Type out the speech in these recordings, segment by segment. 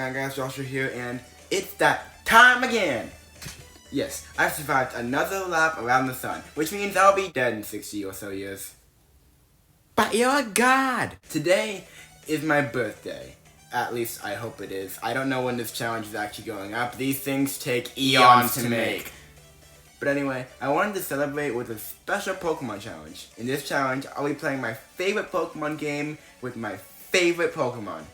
going on, guys? Joshua here, and it's that time again! Yes, I've survived another lap around the sun, which means I'll be dead in 60 or so years. But you're a god! Today is my birthday. At least, I hope it is. I don't know when this challenge is actually going up. These things take eons to make. But anyway, I wanted to celebrate with a special Pokemon challenge. In this challenge, I'll be playing my favorite Pokemon game with my favorite Pokemon.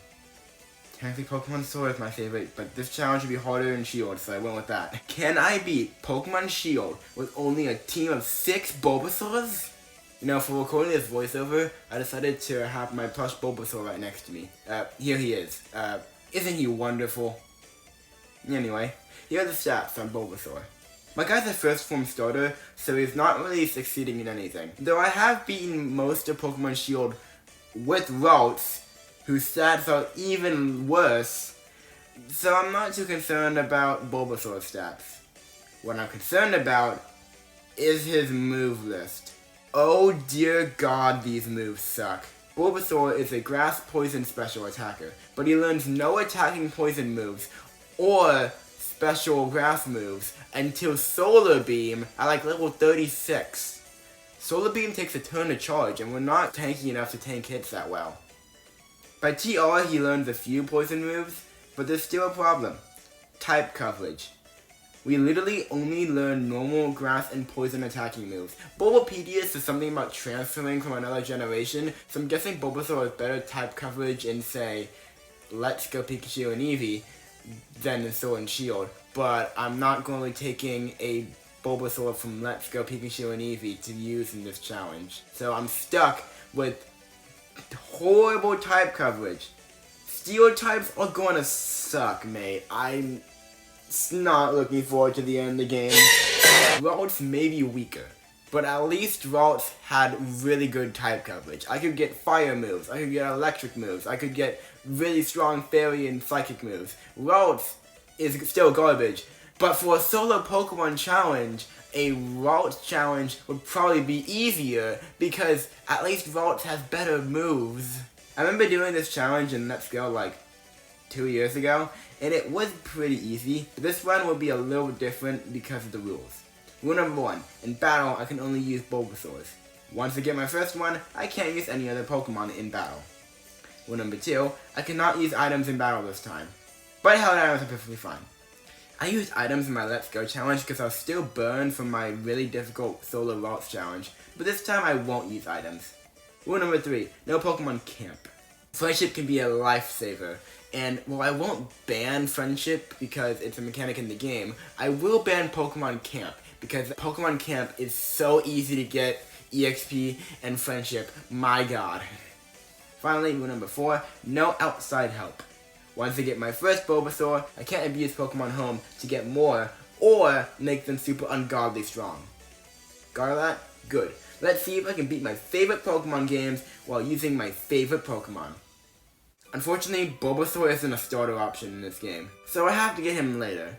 Technically, Pokemon Sword is my favorite, but this challenge would be harder than Shield, so I went with that. Can I beat Pokemon Shield with only a team of 6 Bulbasaurs? You know, for recording this voiceover, I decided to have my plush Bulbasaur right next to me. Here he is. Isn't he wonderful? Anyway, here are the stats on Bulbasaur. My guy's a first form starter, so he's not really succeeding in anything. Though I have beaten most of Pokemon Shield with routes, whose stats are even worse, so I'm not too concerned about Bulbasaur's stats. What I'm concerned about is his move list. Oh dear god, these moves suck. Bulbasaur is a grass poison special attacker, but he learns no attacking poison moves or special grass moves until Solar Beam at like level 36. Solar Beam takes a turn to charge, and we're not tanky enough to tank hits that well. By TR, he learns a few poison moves, but there's still a problem. Type coverage. We literally only learn normal grass and poison attacking moves. Bulbapedia says something about transferring from another generation, so I'm guessing Bulbasaur has better type coverage in, say, Let's Go Pikachu and Eevee than in Sword and Shield, but I'm not going to be taking a Bulbasaur from Let's Go Pikachu and Eevee to use in this challenge. So I'm stuck with horrible type coverage. Steel types are gonna suck, mate. I'm not looking forward to the end of the game. Routes may be weaker, but at least Routes had really good type coverage. I could get fire moves, I could get electric moves, I could get really strong fairy and psychic moves. Routes is still garbage, but for a solo Pokemon challenge, a Route challenge would probably be easier because at least Route has better moves. I remember doing this challenge in Let's Go like 2 years ago, and it was pretty easy. But this run will be a little different because of the rules. Rule number 1, in battle I can only use Bulbasaurs. Once I get my first one, I can't use any other Pokemon in battle. Rule number 2, I cannot use items in battle this time, but held items are perfectly fine. I used items in my Let's Go challenge because I was still burned from my really difficult solo routes challenge, but this time I won't use items. Rule number 3, no Pokemon camp. Friendship can be a lifesaver, and while I won't ban friendship because it's a mechanic in the game, I will ban Pokemon camp because Pokemon camp is so easy to get EXP and friendship, my god. Finally, rule number 4, no outside help. Once I get my first Bulbasaur, I can't abuse Pokemon Home to get more, or make them super ungodly strong. Got that? Good. Let's see if I can beat my favorite Pokemon games while using my favorite Pokemon. Unfortunately, Bulbasaur isn't a starter option in this game, so I have to get him later.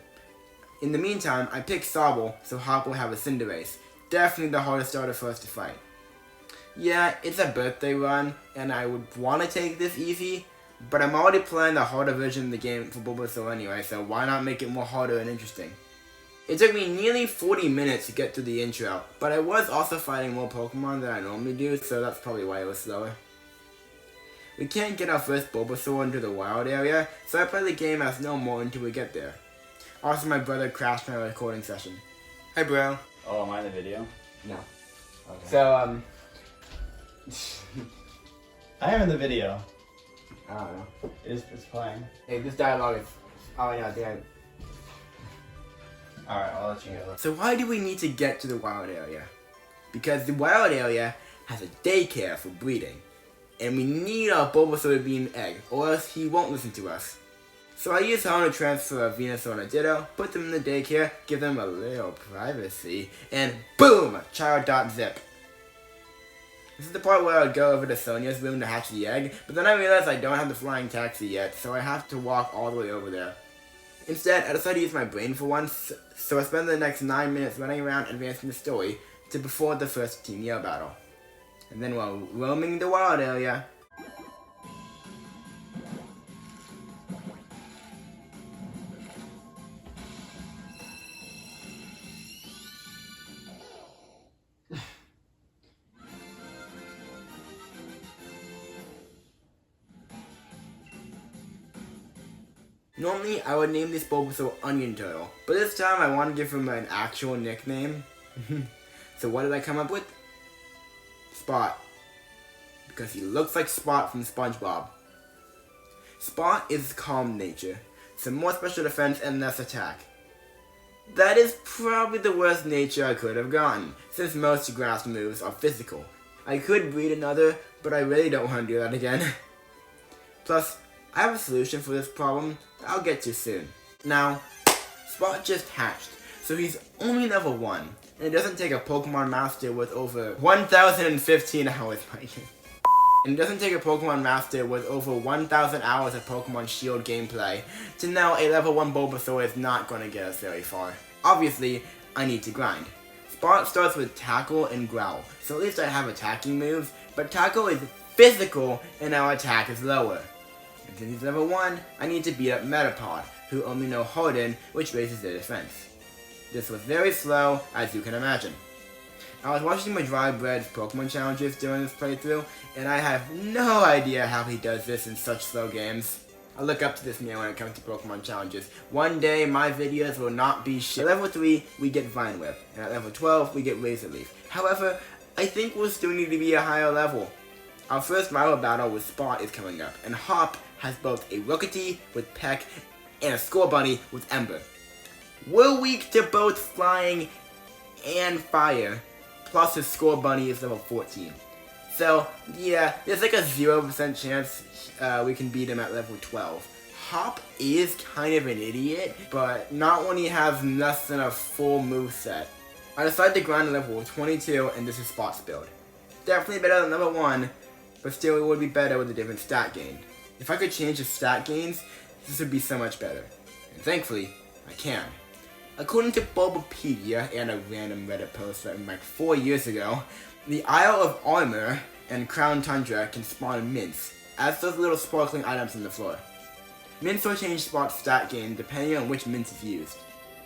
In the meantime, I picked Sobble, so Hop will have a Cinderace. Definitely the hardest starter for us to fight. Yeah, it's a birthday run, and I would want to take this easy, but I'm already playing the harder version of the game for Bulbasaur anyway, so why not make it more harder and interesting? It took me nearly 40 minutes to get through the intro, but I was also fighting more Pokemon than I normally do, so that's probably why it was slower. We can't get our first Bulbasaur into the wild area, so I play the game as no more until we get there. Also, my brother crashed my recording session. Hi, bro. Oh, am I in the video? No. Okay. So, I am in the video. I don't know. It's playing. Hey, this dialogue is... Oh, yeah, damn. Alright, I'll let you go. So why do we need to get to the wild area? Because the wild area has a daycare for breeding. And we need our Bulbasaur to be an egg, or else he won't listen to us. So I use Home to transfer a Venusaur and a Ditto, put them in the daycare, give them a little privacy, and boom! Child.zip. This is the part where I would go over to Sonia's room to hatch the egg, but then I realized I don't have the flying taxi yet, so I have to walk all the way over there. Instead, I decided to use my brain for once, so I spend the next 9 minutes running around advancing the story to before the first Team Yell battle. And then while roaming the wild area, Normally, I would name this Bulbasaur Onion Turtle, but this time I want to give him an actual nickname. So what did I come up with? Spot. Because he looks like Spot from SpongeBob. Spot is calm nature, some more special defense and less attack. That is probably the worst nature I could have gotten, since most grass moves are physical. I could breed another, but I really don't want to do that again. Plus, I have a solution for this problem that I'll get to soon. Now, Spot just hatched, so he's only level 1, and it doesn't take a Pokemon Master with over 1,015 hours. And it doesn't take a Pokemon Master with over 1,000 hours of Pokemon Shield gameplay to know a level 1 Bulbasaur is not going to get us very far. Obviously, I need to grind. Spot starts with Tackle and Growl, so at least I have attacking moves, but Tackle is physical and our attack is lower. And since he's level 1, I need to beat up Metapod, who only know Harden, which raises their defense. This was very slow, as you can imagine. I was watching my Dry Bread's Pokemon challenges during this playthrough, and I have no idea how he does this in such slow games. I look up to this man when it comes to Pokemon challenges. One day, my videos will not be shit. At level 3, we get Vine Whip, and at level 12, we get Razor Leaf. However, I think we'll still need to be a higher level. Our first rival battle with Spot is coming up, and Hop has both a Rookity with Peck and a Scorbunny with Ember. We're weak to both Flying and Fire, plus his Scorbunny is level 14. So, yeah, there's like a 0% chance we can beat him at level 12. Hop is kind of an idiot, but not when he has less than a full moveset. I decided to grind to level 22, and this is Spot's build. Definitely better than level 1, but still it would be better with a different stat gain. If I could change the stat gains, this would be so much better. And thankfully, I can. According to Bulbapedia and a random Reddit post written like 4 years ago, the Isle of Armor and Crown Tundra can spawn mints, as those little sparkling items on the floor. Mints will change Spot's stat gain depending on which mint is used.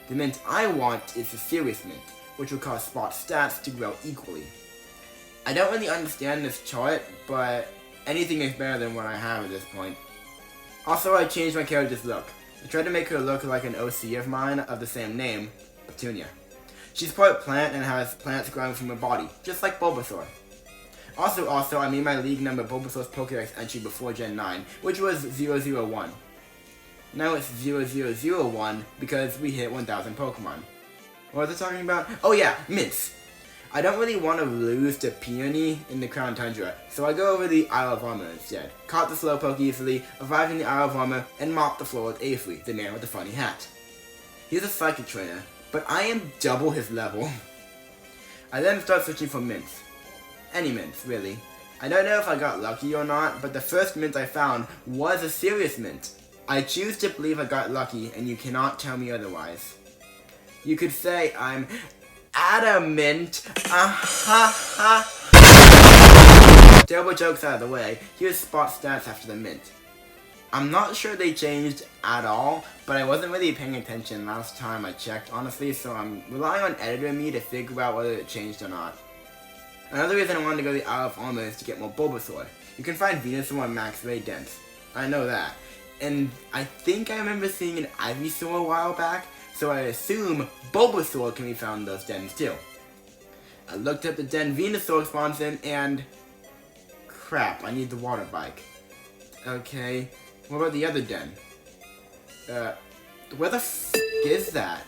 The mint I want is the Serious Mint, which will cause Spot's stats to grow equally. I don't really understand this chart, but anything is better than what I have at this point. Also, I changed my character's look. I tried to make her look like an OC of mine of the same name, Petunia. She's part plant and has plants growing from her body, just like Bulbasaur. Also, I made my league number Bulbasaur's Pokédex entry before Gen 9, which was 001. Now it's 0001 because we hit 1,000 Pokemon. What was I talking about? Oh yeah, mints! I don't really want to lose to Peony in the Crown Tundra, so I go over the Isle of Armor instead. Caught the Slowpoke easily, arrived in the Isle of Armor, and mopped the floor with Avery, the man with the funny hat. He's a Psychic Trainer, but I am double his level. I then start searching for mints. Any mints, really. I don't know if I got lucky or not, but the first mint I found was a Serious Mint. I choose to believe I got lucky, and you cannot tell me otherwise. You could say I'm adamant. Terrible jokes out of the way, here's Spot stats after the mint. I'm not sure they changed at all, but I wasn't really paying attention last time I checked, honestly, so I'm relying on Editor Me to figure out whether it changed or not. Another reason I wanted to go to the Isle of Armor is to get more Bulbasaur. You can find Venusaur and Max Ray Dents. I know that. And I think I remember seeing an Ivysaur a while back, so I assume Bulbasaur can be found in those dens too. I looked up the den Venusaur spawns in, and crap, I need the water bike. Okay, what about the other den? Where the f is that?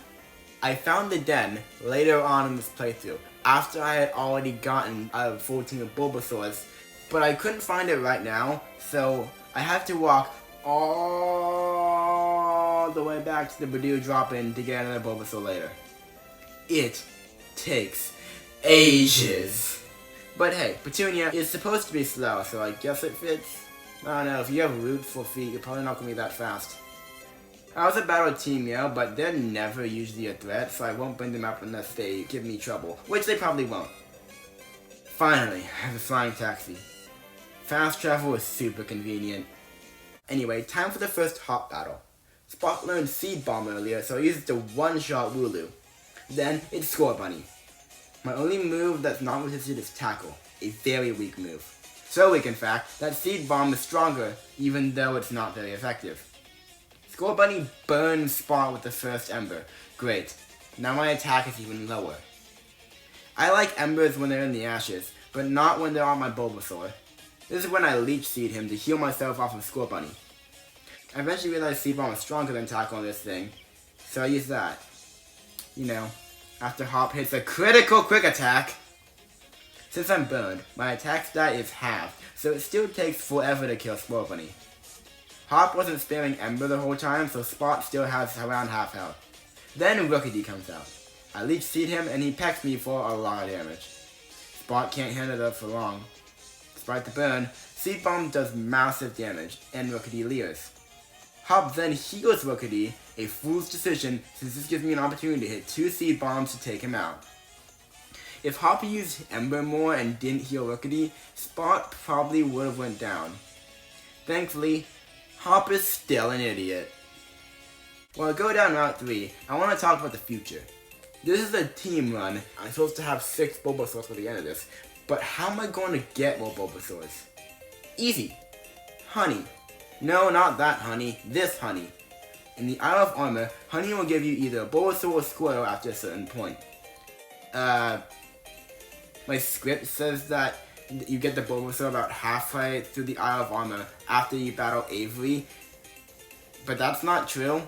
I found the den later on in this playthrough, after I had already gotten out of 14 of Bulbasaurs, but I couldn't find it right now, so I have to walk all the way back to the Badoo drop-in to get another Bulbasaur later. It takes ages. But hey, Petunia is supposed to be slow, so I guess it fits. I don't know, if you have roots for feet, you're probably not going to be that fast. I was about a Team Yell, but they're never usually a threat, so I won't bring them up unless they give me trouble, which they probably won't. Finally, I have a flying taxi. Fast travel is super convenient. Anyway, time for the first hot battle. Spot learned Seed Bomb earlier, so I used it to one-shot Wooloo. Then, it's Scorbunny. My only move that's not resisted is Tackle, a very weak move. So weak, in fact, that Seed Bomb is stronger, even though it's not very effective. Scorbunny burns Spot with the first Ember. Great. Now my attack is even lower. I like Embers when they're in the ashes, but not when they're on my Bulbasaur. This is when I Leech Seed him to heal myself off of Scorbunny. I eventually realized Seed Bomb was stronger than Tackle on this thing, so I use that. You know, after Hop hits a critical quick attack. Since I'm burned, my attack stat is halved, so it still takes forever to kill Scorbunny. Hop wasn't spamming Ember the whole time, so Spot still has around half health. Then Rookidee comes out. I Leech Seed him and he pecks me for a lot of damage. Spot can't handle it for long. Despite the burn, Seed Bomb does massive damage, and Rookidee leers. Hop then heals Rookidee, a fool's decision since this gives me an opportunity to hit 2 Seed Bombs to take him out. If Hop used Ember more and didn't heal Rookidee, Spot probably would have went down. Thankfully, Hop is still an idiot. While I go down Route 3, I want to talk about the future. This is a team run. I'm supposed to have 6 Bulbasaurs for the end of this, but how am I going to get more Bulbasaurs? Easy. Honey. No, not that honey. This honey. In the Isle of Armor, honey will give you either a Bulbasaur or Squirtle after a certain point. My script says that you get the Bulbasaur about halfway through the Isle of Armor after you battle Avery, but that's not true.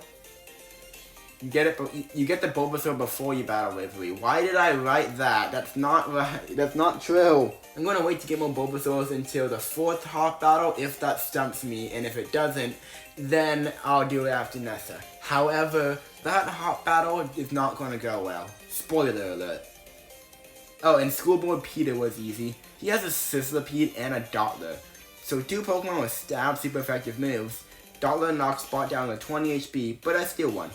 You get the Bulbasaur before you battle Avery. Why did I write that? That's not right. That's not true. I'm gonna wait to get more Bulbasaurs until the 4th Hop battle if that stumps me, and if it doesn't, then I'll do it after Nessa. However, that Hop battle is not gonna go well. Spoiler alert. Oh, and Schoolboy Peter was easy. He has a Sizzlipede and a Dottler. So 2 Pokemon with stab super effective moves. Dottler knocks Spot down to 20 HP, but I still won.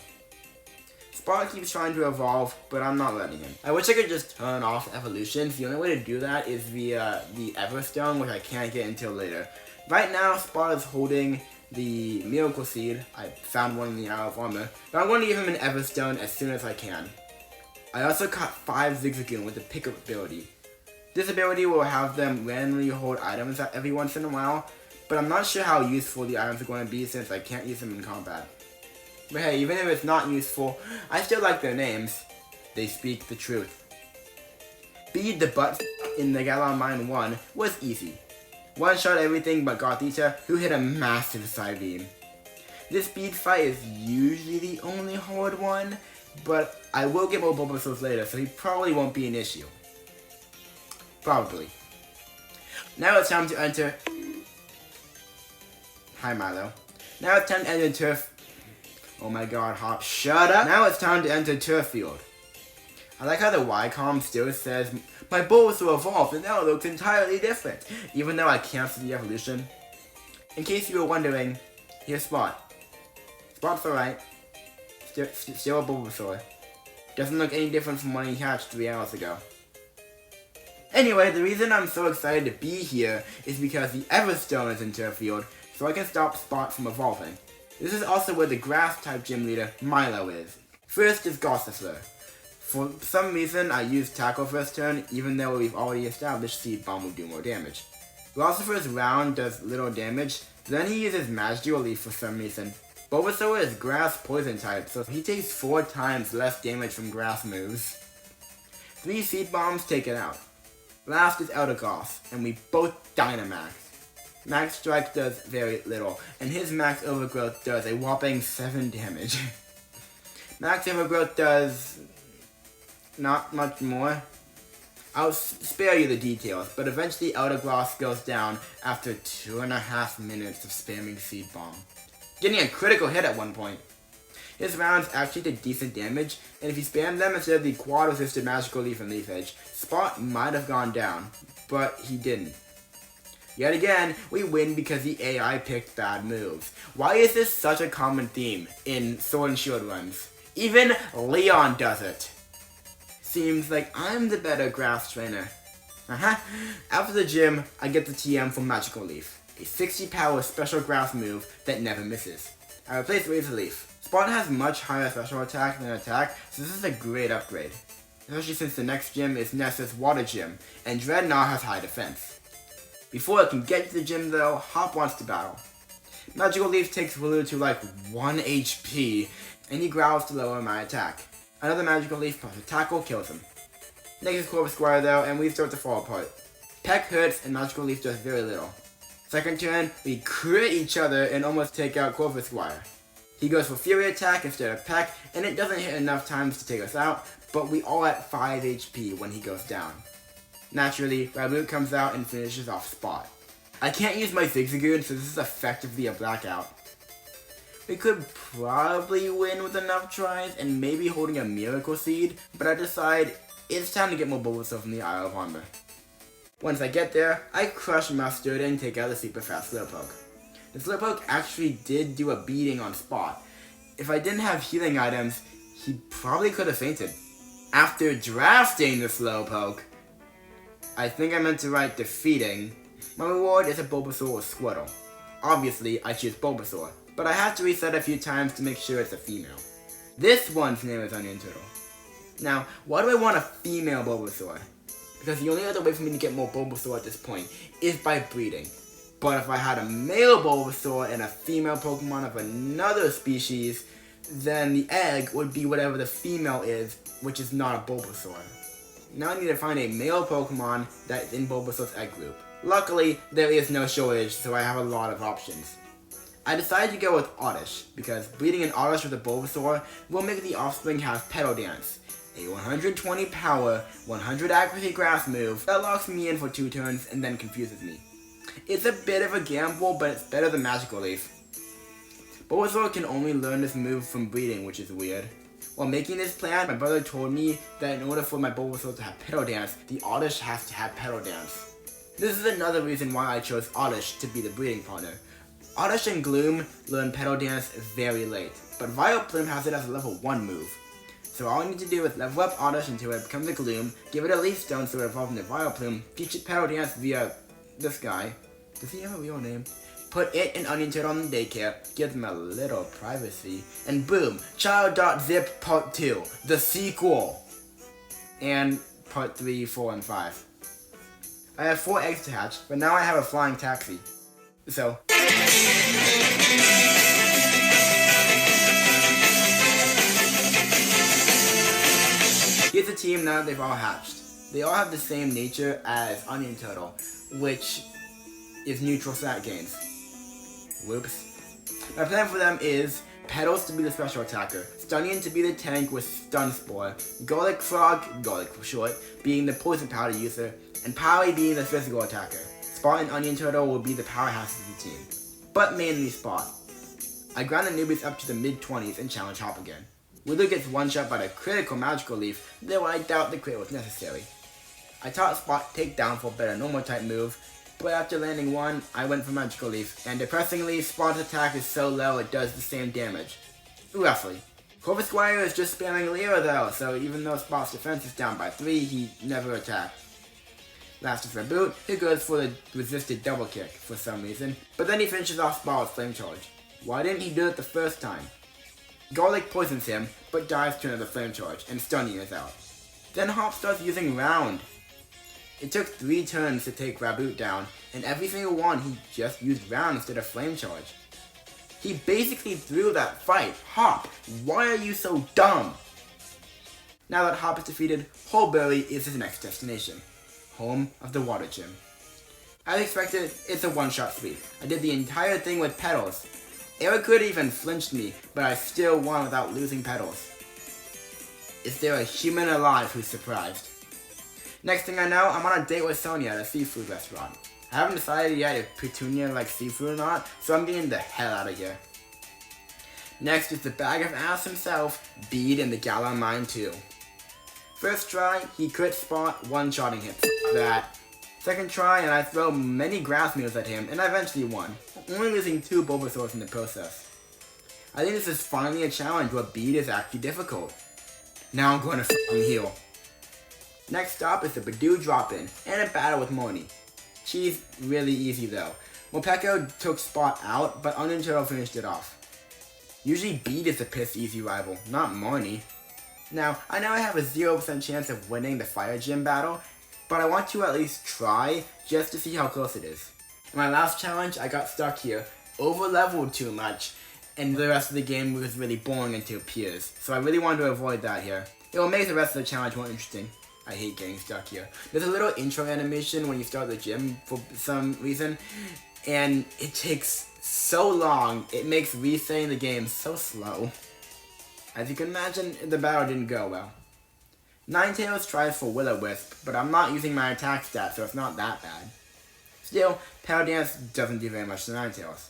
Spot keeps trying to evolve, but I'm not letting him. I wish I could just turn off evolutions. The only way to do that is via the Everstone, which I can't get until later. Right now, Spot is holding the Miracle Seed. I found one in the Isle of Armor, but I'm going to give him an Everstone as soon as I can. I also caught 5 Zigzagoon with the Pickup ability. This ability will have them randomly hold items every once in a while, but I'm not sure how useful the items are going to be since I can't use them in combat. But hey, even if it's not useful, I still like their names. They speak the truth. Beat the butt in the Galar Mine 1 was easy. One-shot everything but Gothita, who hit a massive Psybeam. This speed fight is usually the only hard one, but I will get more Bulbasaurs later, so he probably won't be an issue. Probably. Now it's time to enter... Hi, Milo. Now it's time to enter Turf... Oh my god, Hop, shut up! Now it's time to enter Turf Field. I like how the Ycom still says, my Bulbasaur evolved and now it looks entirely different, even though I canceled the evolution. In case you were wondering, here's Spot. Spot's alright. Still a Bulbasaur. Doesn't look any different from when he hatched 3 hours ago. Anyway, the reason I'm so excited to be here is because the Everstone is in Turf Field, so I can stop Spot from evolving. This is also where the Grass-type gym leader, Milo, is. First is Gossifleur. For some reason, I used Tackle first turn, even though we've already established Seed Bomb will do more damage. Gossifleur's round does little damage, then he uses Magical Leaf for some reason. Bulbasaur is Grass Poison type, so he takes 4 times less damage from Grass moves. 3 Seed Bombs take it out. Last is Eldegoss, and we both Dynamax. Max Strike does very little, and his Max Overgrowth does a whopping 7 damage. Max Overgrowth does not much more. I'll spare you the details, but eventually Eldegoss goes down after 2.5 minutes of spamming Seed Bomb, getting a critical hit at one point. His rounds actually did decent damage, and if you spam them instead of the quad-resisted Magical Leaf and Leaf Edge, Spot might have gone down, but he didn't. Yet again, we win because the AI picked bad moves. Why is this such a common theme in Sword and Shield runs? Even Leon does it. Seems like I'm the better Grass trainer. After the gym, I get the TM for Magical Leaf, a 60 power special Grass move that never misses. I replace Razor Leaf. Spot has much higher special attack than attack, so this is a great upgrade. Especially since the next gym is Nessa's Water Gym, and Dreadnought has high defense. Before I can get to the gym though, Hop wants to battle. Magical Leaf takes Wooloo to like 1 HP, and he growls to lower my attack. Another Magical Leaf plus a tackle kills him. Next is Corvisquire though, and we start to fall apart. Peck hurts, and Magical Leaf does very little. Second turn, we crit each other and almost take out Corvisquire. He goes for Fury Attack instead of Peck, and it doesn't hit enough times to take us out, but we all at 5 HP when he goes down. Naturally, Raboot comes out and finishes off Spot. I can't use my Zigzagoon, so this is effectively a blackout. We could probably win with enough tries and maybe holding a Miracle Seed, but I decide it's time to get more Bulbasaur from the Isle of Armor. Once I get there, I crush Mustard and take out the super fast Slowpoke. The Slowpoke actually did do a beating on Spot. If I didn't have healing items, he probably could have fainted. After drafting the Slowpoke, I think I meant to write defeating. My reward is a Bulbasaur or Squirtle. Obviously, I choose Bulbasaur, but I have to reset a few times to make sure it's a female. This one's name is Onion Turtle. Now, why do I want a female Bulbasaur? Because the only other way for me to get more Bulbasaur at this point is by breeding. But if I had a male Bulbasaur and a female Pokemon of another species, then the egg would be whatever the female is, which is not a Bulbasaur. Now I need to find a male Pokemon that is in Bulbasaur's egg group. Luckily, there is no shortage, so I have a lot of options. I decided to go with Oddish, because breeding an Oddish with a Bulbasaur will make the offspring have Petal Dance, a 120 power, 100 accuracy grass move that locks me in for 2 turns and then confuses me. It's a bit of a gamble, but it's better than Magical Leaf. Bulbasaur can only learn this move from breeding, which is weird. While making this plan, my brother told me that in order for my Bulbasaur to have Petal Dance, the Oddish has to have Petal Dance. This is another reason why I chose Oddish to be the breeding partner. Oddish and Gloom learn Petal Dance very late, but Vileplume has it as a level 1 move. So all I need to do is level up Oddish until it becomes a Gloom, give it a Leaf Stone so it evolves into Vileplume, teach it Petal Dance via this guy. Does he have a real name? Put it and Onion Turtle in daycare, give them a little privacy, and boom! Child.zip Part 2, the sequel! And Part 3, 4, and 5. I have 4 eggs to hatch, but now I have a flying taxi. So... here's a team now that they've all hatched. They all have the same nature as Onion Turtle, which is neutral stat gains. Whoops. My plan for them is Petals to be the special attacker, Stunnion to be the tank with Stun Spore, Garlic Frog, Garlic for short, being the poison powder user, and Polly being the physical attacker. Spot and Onion Turtle will be the powerhouses of the team, but mainly Spot. I grind the newbies up to the mid-20s and challenge Hop again. Wooloo gets one-shot by the critical Magical Leaf, though I doubt the crit was necessary. I taught Spot Takedown for a better normal type move, but after landing one, I went for Magical Leaf, and depressingly, Spot's attack is so low it does the same damage. Roughly. Corvisquire is just spamming Leo though, so even though Spot's defense is down by 3, he never attacked. Last is Raboot, who goes for the resisted double kick for some reason, but then he finishes off Spot with Flame Charge. Why didn't he do it the first time? Garlic poisons him, but dies to another Flame Charge, and Stunning is out. Then Hop starts using Round. It took 3 turns to take Raboot down, and every single one he just used Round instead of Flame Charge. He basically threw that fight. Hop, why are you so dumb? Now that Hop is defeated, Holeberry is his next destination. Home of the Water Gym. As expected, it's a one-shot sweep. I did the entire thing with Petals. Eric could even flinched me, but I still won without losing Petals. Is there a human alive who's surprised? Next thing I know, I'm on a date with Sonia at a seafood restaurant. I haven't decided yet if Petunia likes seafood or not, so I'm getting the hell out of here. Next is the bag of ass himself, Bede in the Gala Mine 2. First try, he crit Spot, one-shotting him. That. Second try, and I throw many grass moves at him, and I eventually won, only losing 2 Bulbasaurs in the process. I think this is finally a challenge where Bede is actually difficult. Now I'm going to f***ing heal. Next stop is the Badoo drop-in, and a battle with Morny. She's really easy though. Morpeko took Spot out, but Onion Turtle finished it off. Usually Bede is the piss easy rival, not Morny. Now, I know I have a 0% chance of winning the Fire Gym battle, but I want to at least try, just to see how close it is. In my last challenge, I got stuck here, over-leveled too much, and the rest of the game was really boring and too appears. So I really wanted to avoid that here. It will make the rest of the challenge more interesting. I hate getting stuck here. There's a little intro animation when you start the gym for some reason, and it takes so long, it makes resaying the game so slow. As you can imagine, the battle didn't go well. Ninetales tries for Will-O-Wisp, but I'm not using my attack stat, so it's not that bad. Still, Petal Dance doesn't do very much to Ninetales.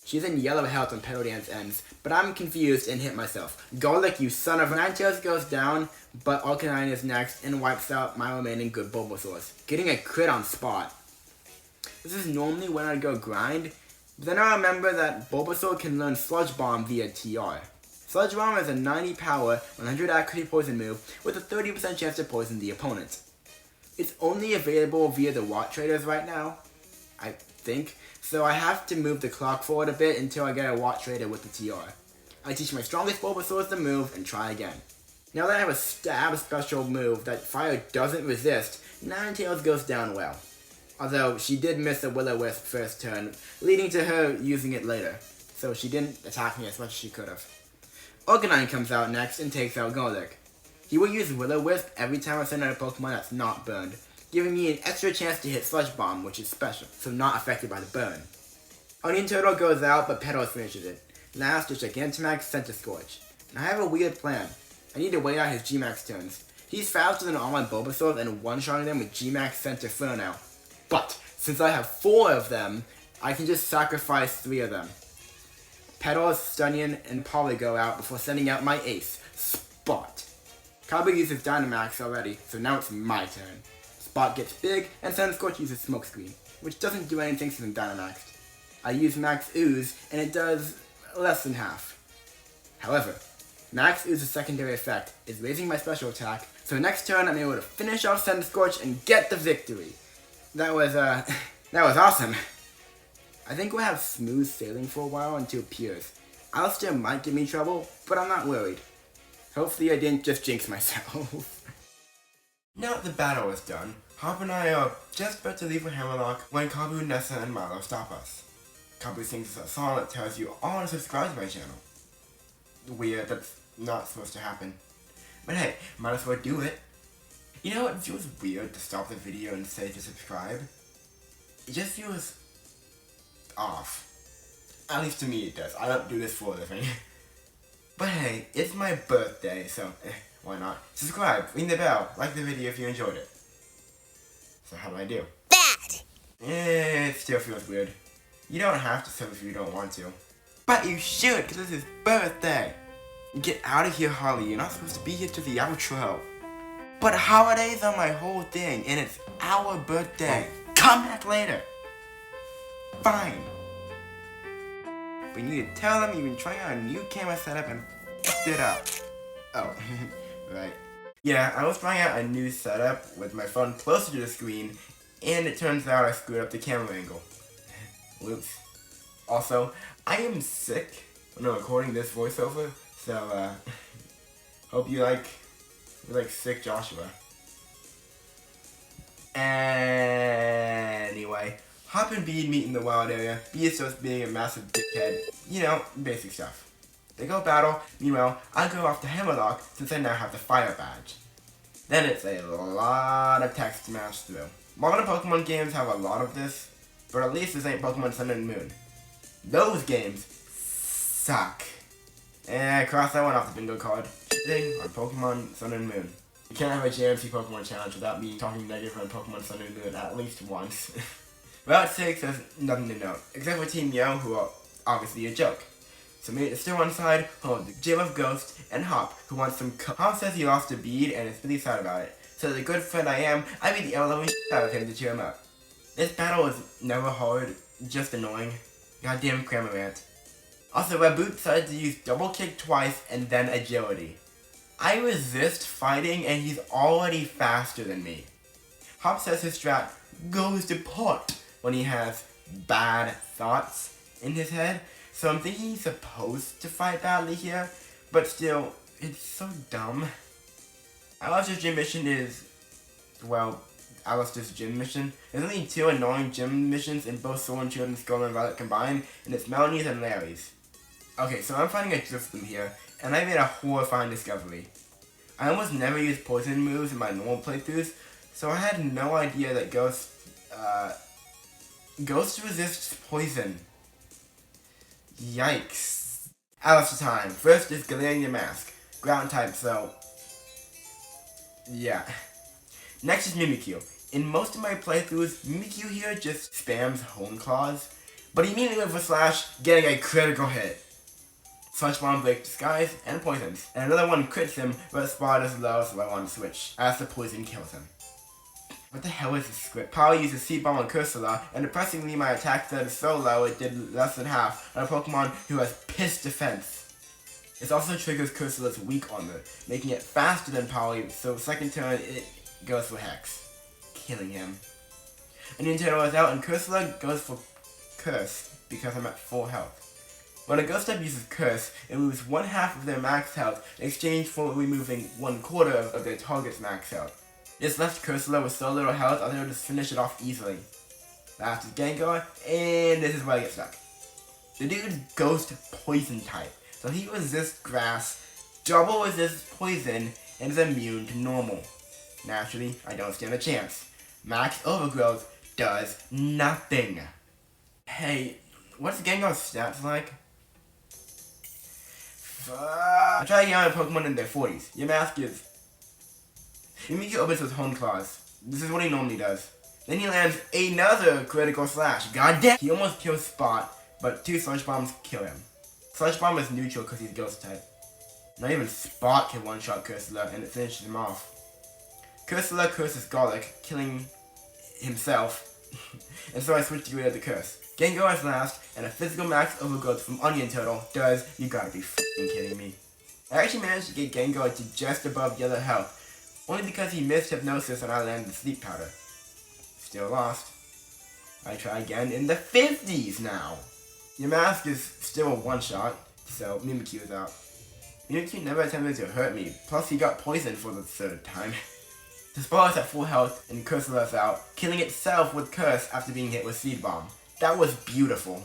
She's in yellow health when Petal Dance ends, but I'm confused and hit myself. Garlic, you son of a... Ninetales goes down, but Arcanine is next and wipes out my remaining good Bulbasaurs, getting a crit on spot. This is normally when I'd go grind, but then I remember that Bulbasaur can learn Sludge Bomb via TR. Sludge Bomb is a 90 power, 100 accuracy poison move with a 30% chance to poison the opponent. It's only available via the Watt Traders right now, I think, so I have to move the clock forward a bit until I get a Watt Trader with the TR. I teach my strongest Bulbasaurs the move and try again. Now that I have a stab special move that fire doesn't resist, Ninetales goes down well. Although she did miss a Will-O-Wisp first turn, leading to her using it later, so she didn't attack me as much as she could have. Arcanine comes out next and takes out Garlic. He will use Will-O-Wisp every time I send out a Pokemon that's not burned, giving me an extra chance to hit Sludge Bomb, which is special, so not affected by the burn. Onion Turtle goes out, but Petals finishes it. Last is Gigantamax Center Scorch. And I have a weird plan. I need to wait out his G-Max turns. He's faster than all my Bulbasaurs and one-shotting them with G-Max Center Furnow. But, since I have 4 of them, I can just sacrifice 3 of them. Petals, Stunnion, and Polly go out before sending out my ace, Spot. Kabu uses Dynamax already, so now it's my turn. Spot gets big, and Sunscorch uses Smokescreen, which doesn't do anything since I'm Dynamaxed. I use Max Ooze, and it does less than half. However, Max Ooze's secondary effect is raising my special attack, so next turn I'm able to finish off Sunscorch and get the victory. That was awesome. I think we'll have smooth sailing for a while until it appears. Alistair might give me trouble, but I'm not worried. Hopefully I didn't just jinx myself. Now that the battle is done, Hop and I are just about to leave for Hammerlock when Kabu, Nessa, and Milo stop us. Kabu sings a song that tells you all to subscribe to my channel. Weird, that's not supposed to happen. But hey, might as well do it. You know, it feels weird to stop the video and say to subscribe. It just feels off. At least to me it does. I don't do this for a living. But hey, it's my birthday, so why not? Subscribe, ring the bell, like the video if you enjoyed it. So how do I do? Bad! It still feels weird. You don't have to sub if you don't want to. But you should, because it's his birthday. Get out of here, Holly. You're not supposed to be here to the outro. But holidays are my whole thing, and it's our birthday. Come back later. Fine. We need to tell them you've been trying out a new camera setup and f***ed it up. Oh, right. Yeah, I was trying out a new setup with my phone closer to the screen, and it turns out I screwed up the camera angle. Whoops. Also, I am sick when I'm recording this voiceover, so, hope you like sick Joshua. Anyway, Hop and Bede meet in the wild area. Bede starts being a massive dickhead. You know, basic stuff. They go battle. Meanwhile, I go off to Hammerlock since I now have the fire badge. Then it's a lot of text to mash through. Modern Pokemon games have a lot of this, but at least this ain't Pokemon Sun and Moon. Those games suck. Cross that one off the bingo card. Thing on Pokemon Sun and Moon. You can't have a JMC Pokemon challenge without me talking negative on Pokemon Sun and Moon at least once. Route 6 has nothing to note, except for Team Yo, who are obviously a joke. So Mate is still on side, home the Gym of Ghost, and Hop, who wants some Hop says he lost to Bede and is really sad about it. So the good friend I am, I beat the ever-loving out of him to cheer him up. This battle is never hard, just annoying. Goddamn Cramorant. Also, Raboot decided to use double kick twice and then agility. I resist fighting and he's already faster than me. Hop says his strat goes to pot when he has bad thoughts in his head, so I'm thinking he's supposed to fight badly here, but still, it's so dumb. Alistair's gym mission is, well, Alistair's gym mission. There's only 2 annoying gym missions in both Sword and Shield and Scarlet and Violet combined, and it's Melanie's and Larry's. Okay, so I'm finding a drift them here, and I made a horrifying discovery. I almost never use poison moves in my normal playthroughs, so I had no idea that Ghost resists poison. Yikes. Alistair time. First is Galarian Mask. Ground type, so yeah. Next is Mimikyu. In most of my playthroughs, Mimikyu here just spams Hone Claws, but he immediately went for Slash, getting a critical hit. Sludge Bomb breaks Disguise and Poisons, and another one crits him, but Spot is low, so I want to switch, as the poison kills him. What the hell is this script? Power uses Seed Bomb on Cursula, and depressingly my attack stat is so low it did less than half on a Pokemon who has Piss Defense. This also triggers Cursula's weak armor, making it faster than Power, so second turn it goes for Hex, killing him. A Nintendo is out and Cursula goes for Curse, because I'm at full health. When a Ghost type uses Curse, it removes 1/2 of their max health in exchange for removing 1/4 of their target's max health. This left Cursula with so little health, I was able to just finish it off easily. Last is Gengar, and this is where I get stuck. The dude's Ghost Poison type, so he resists Grass, double resists Poison, and is immune to normal. Naturally, I don't stand a chance. Max Overgrowth does nothing. Hey, what's Gengar's stats like? I try to get on a Pokemon in their 40s. Your mask is... Mimikyu opens with Hone Claws. This is what he normally does. Then he lands another critical slash. God damn! He almost kills Spot, but 2 Sludge Bombs kill him. Sludge Bomb is neutral because he's Ghost type. Not even Spot can one-shot Cursula, and it finishes him off. Cursula curses Garlic, killing himself, and so I switch to rid of the curse. Gengar is last, and a physical max overgrowth from Onion Turtle does, you gotta be f***ing kidding me. I actually managed to get Gengar to just above yellow health, only because he missed Hypnosis and I landed Sleep Powder. Still lost. I try again in the 50s now. Your mask is still a one-shot, so Mimikyu is out. Mimikyu never attempted to hurt me, plus he got poisoned for the 3rd time. The Spot is at full health, and Cursula is out, killing itself with Curse after being hit with Seed Bomb. That was beautiful.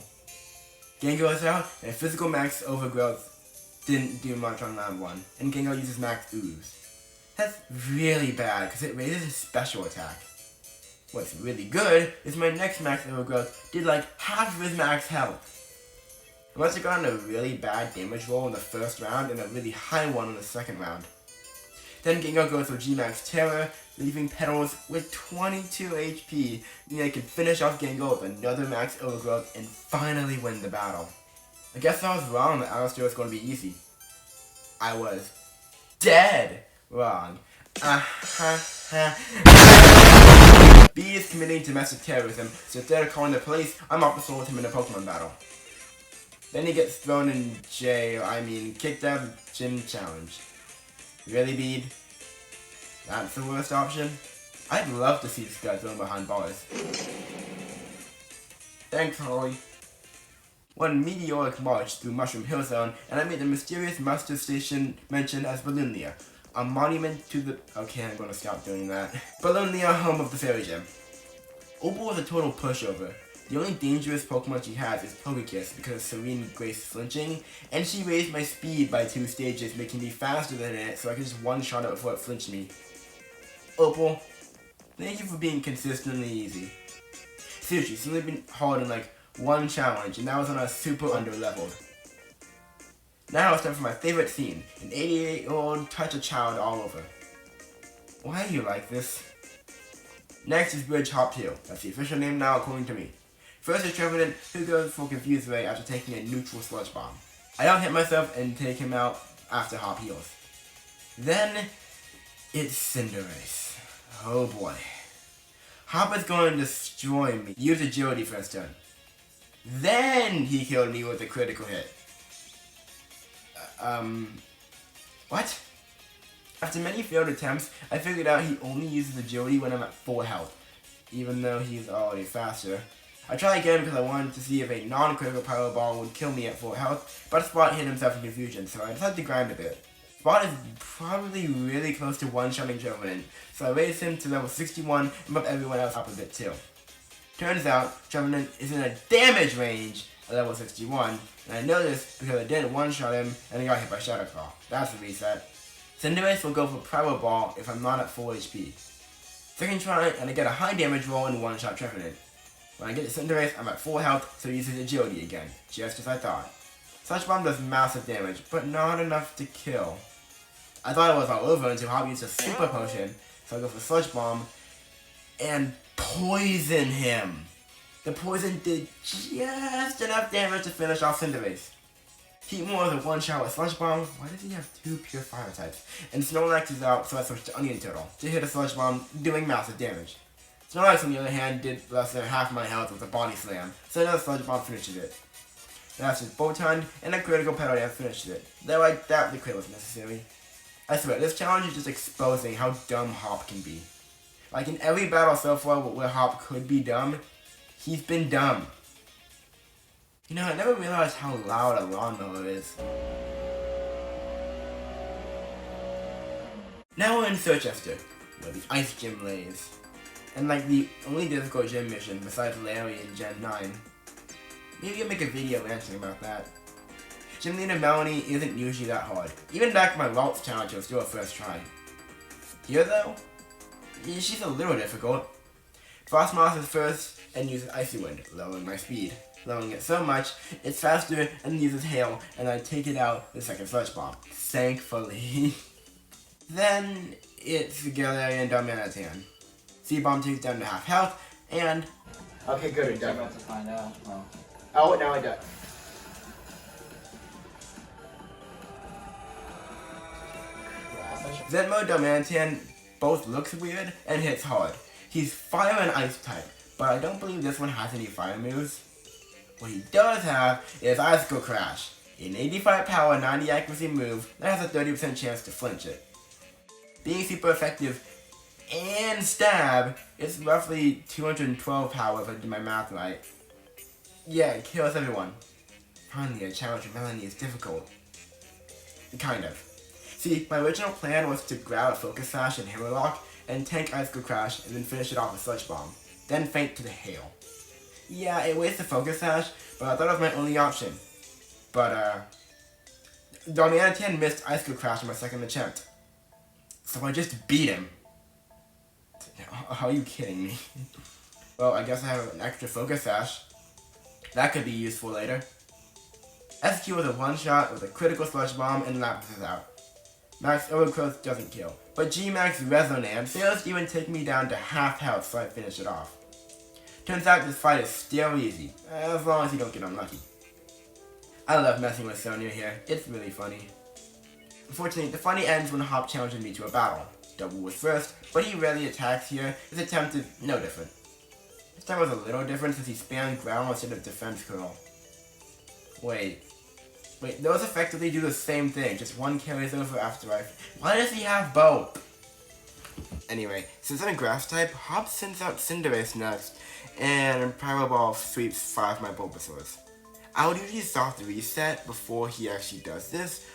Gengar is out, and physical max overgrowth didn't do much on round 1, and Gengar uses max ooze. That's really bad, because it raises his special attack. What's really good is my next max overgrowth did like half of his max health. I must have gotten a really bad damage roll in the 1st round and a really high one in the 2nd round. Then Gengar goes for G-Max Terror, leaving Petals with 22 HP, meaning I can finish off Gengar with another max overgrowth and finally win the battle. I guess I was wrong that Alistair was going to be easy. I was dead wrong. B is committing domestic terrorism, so instead of calling the police, I'm opposite with him in a Pokemon battle. Then he gets thrown in jail, kicked out of the gym challenge. Really, Bede? That's the worst option? I'd love to see this guy thrown behind bars. Thanks, Holly. One meteoric march through Mushroom Hill Zone, and I made the mysterious muster station mentioned as Balloonlia, a monument to the... Okay, I'm gonna stop doing that. Balloonlia, home of the Fairy Gem. Opal is a total pushover. The only dangerous Pokemon she has is Pokekiss because of Serene Grace flinching, and she raised my speed by 2 stages, making me faster than it, so I could just one-shot it before it flinched me. Opal, thank you for being consistently easy. Seriously, it's only been hard in like 1 challenge, and that was on a super under-leveled. Now it's time for my favorite scene, an 88-year-old touch a child all over. Why are you like this? Next is Bridge Hop 2. That's the official name now according to me. First is Trevenant, who goes for Confused Ray after taking a neutral Sludge Bomb. I don't hit myself and take him out after Hop heals. Then, it's Cinderace. Oh boy. Hop is going to destroy me. Use Agility for his turn. Then he killed me with a critical hit. What? After many failed attempts, I figured out he only uses Agility when I'm at full health, even though he's already faster. I tried again because I wanted to see if a non-critical Power Ball would kill me at full health, but Spot hit himself in confusion, so I decided to grind a bit. Spot is probably really close to one-shotting Trevenant, so I raised him to level 61 and bumped everyone else up a bit too. Turns out, Trevenant is in a damage range at level 61, and I know this because I didn't one-shot him and I got hit by Shadow Claw. That's a reset. Cinderace will go for Power Ball if I'm not at full HP. Second try, and I get a high damage roll and one-shot Trevenant. When I get to Cinderace, I'm at full health, so he uses Agility again, just as I thought. Sludge Bomb does massive damage, but not enough to kill. I thought it was all over until Hop used a Super Potion, so I go for Sludge Bomb and poison him. The poison did just enough damage to finish off Cinderace. Heatmore is a one-shot with Sludge Bomb. Why does he have two pure fire types? And Snorlax is out, so I switched to Onion Turtle to hit a Sludge Bomb, doing massive damage. Snorlax, on the other hand, did less than half my health with a Body Slam, so another Sludge Bomb finishes it. That's his Botan, and a critical Petal Dance finishes it. Though I doubt the crit was necessary. I swear, this challenge is just exposing how dumb Hop can be. Like in every battle so far where Hop could be dumb, he's been dumb. You know, I never realized how loud a lawnmower is. Now we're in Searchester, where the Ice Gym lays. And like the only difficult gym mission besides Larry in Gen 9. Maybe I'll make a video answering about that. Gym Leader Melanie isn't usually that hard. Even back in my Waltz challenge, it was still a first try. Here though, she's a little difficult. Frostmoth is first and uses Icy Wind, lowering my speed. Lowering it so much, it's faster and uses Hail, and I take it out with second Sludge Bomb. Thankfully. Then it's Galarian Darmanitan. C-Bomb takes down to half health, and... Okay, good, I'm about to find out. Oh, now I die. Zenmo Darmanitan both looks weird and hits hard. He's fire and ice type, but I don't believe this one has any fire moves. What he does have is Icicle Crash, an 85 power, 90 accuracy move that has a 30% chance to flinch it. Being super effective and stab, it's roughly 212 power if I did my math right. Yeah, it kills everyone. Finally, a challenge for Melanie is difficult. Kind of. See, my original plan was to grab a Focus Sash and Hammerlock and tank Icicle Crash and then finish it off with Sludge Bomb. Then faint to the Hail. Yeah, it wastes the Focus Sash, but I thought it was my only option. But, Darmanitan missed Icicle Crash on my second attempt. So I just beat him. Are you kidding me? Well, I guess I have an extra Focus Sash. That could be useful later. SQ was a one-shot with a critical Sludge Bomb and Lapis is out. Max Overgrowth doesn't kill, but G-Max Resonance fails to even take me down to half health so I finish it off. Turns out this fight is still easy, as long as you don't get unlucky. I love messing with Sonya here, it's really funny. Unfortunately, the funny ends when Hop challenges me to a battle. Double was first, but he rarely attacks here, his attempt is no different. This time was a little different since he spammed ground instead of defense curl. Wait, those effectively do the same thing, just one carries over after I... Why does he have both? Anyway, since I'm a grass type, Hop sends out Cinderace next, and Power Ball sweeps 5 of my Bulbasaurs. I would usually soft reset before he actually does this,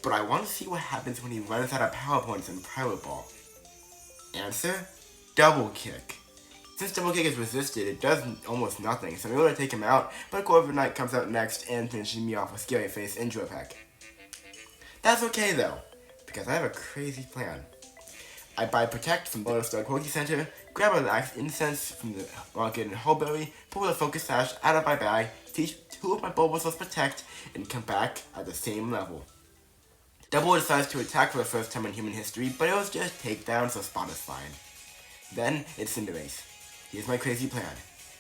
but I want to see what happens when he runs out of Power Points in Power Ball. Answer? Double Kick. Since Double Kick is resisted, it does almost nothing, so I'm able to take him out, but Corviknight comes out next and finishes me off with Scary Face and Pack. That's okay though, because I have a crazy plan. I buy Protect from Star Quirky Center, grab a Relax Incense from the Market and Hullberry, pull the Focus Sash out of my bag, teach 2 of my Bulbasaurs Protect, and come back at the same level. Double decides to attack for the first time in human history, but it was just takedown, so Spot is fine. Then it's Cinderace. Here's my crazy plan.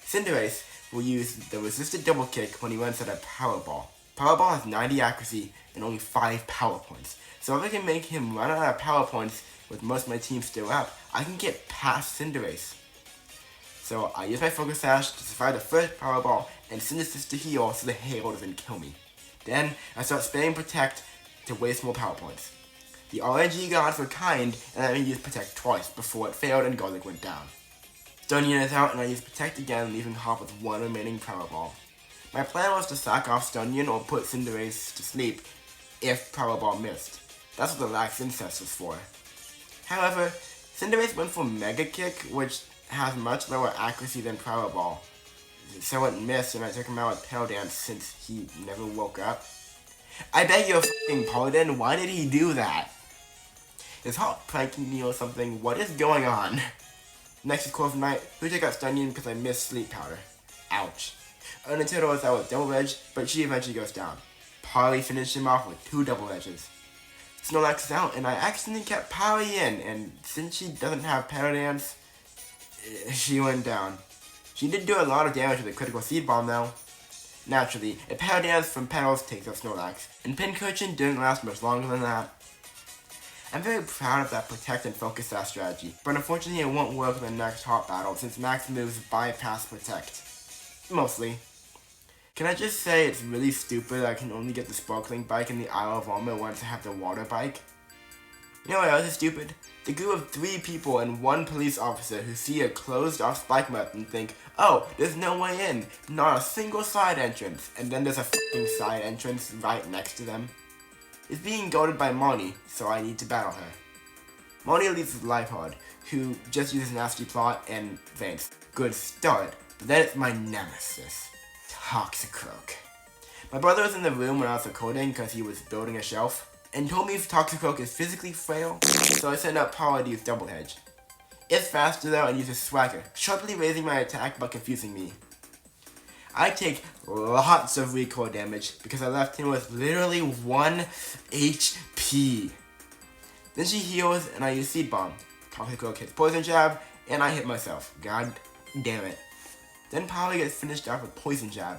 Cinderace will use the resisted double kick when he runs out of Power Ball. Power Ball has 90 accuracy and only 5 power points. So if I can make him run out of power points with most of my team still up, I can get past Cinderace. So I use my Focus Sash to survive the first Power Ball and send Assist to heal so the Hail doesn't kill me. Then I start spamming Protect to waste more power points. The RNG gods were kind and I used Protect twice before it failed and Garlic went down. Stunion is out and I use Protect again, leaving Hop with 1 remaining Power Ball. My plan was to sack off Stunion or put Cinderace to sleep if Power Ball missed. That's what the lax incest was for. However, Cinderace went for Mega Kick, which has much lower accuracy than Power Ball. So it missed, and I took him out with Tail Dance since he never woke up. I beg your f***ing pardon, why did he do that? Is Hawk pranking me or something? What is going on? Next is Clove Knight, who took out Stunning because I missed Sleep Powder. Ouch. Nintendo was out with Double Edge, but she eventually goes down. Polly finished him off with 2 Double Edges. Snorlax is out, and I accidentally kept Polly in, and since she doesn't have Power Dance, she went down. She did do a lot of damage with a critical Seed Bomb though. Naturally, a Power Dance from Petals takes out Snorlax, and Pincushion didn't last much longer than that. I'm very proud of that Protect and Focus Sash strategy, but unfortunately it won't work in the next hot battle since Max moves bypass Protect. Mostly. Can I just say it's really stupid that I can only get the Sparkling Bike in the Isle of Armor once I have the Water Bike? You know what else is stupid? The group of 3 people and 1 police officer who see a closed off spike map and think, oh, there's no way in, not a single side entrance, and then there's a f***ing side entrance right next to them. It's being guarded by Marnie, so I need to battle her. Marnie leads with Lifehard, who just uses Nasty Plot and faints. Good start, but then it's my nemesis, Toxicroak. My brother was in the room when I was recording because he was building a shelf, and told me Toxicroak is physically frail, so I sent out Power to use Double Edge. It's faster though and uses Swagger, sharply raising my attack but confusing me. I take lots of recoil damage because I left him with literally 1 HP. Then she heals and I use Seed Bomb. Toxicroak hits Poison Jab and I hit myself. God damn it. Then Polly gets finished off with Poison Jab.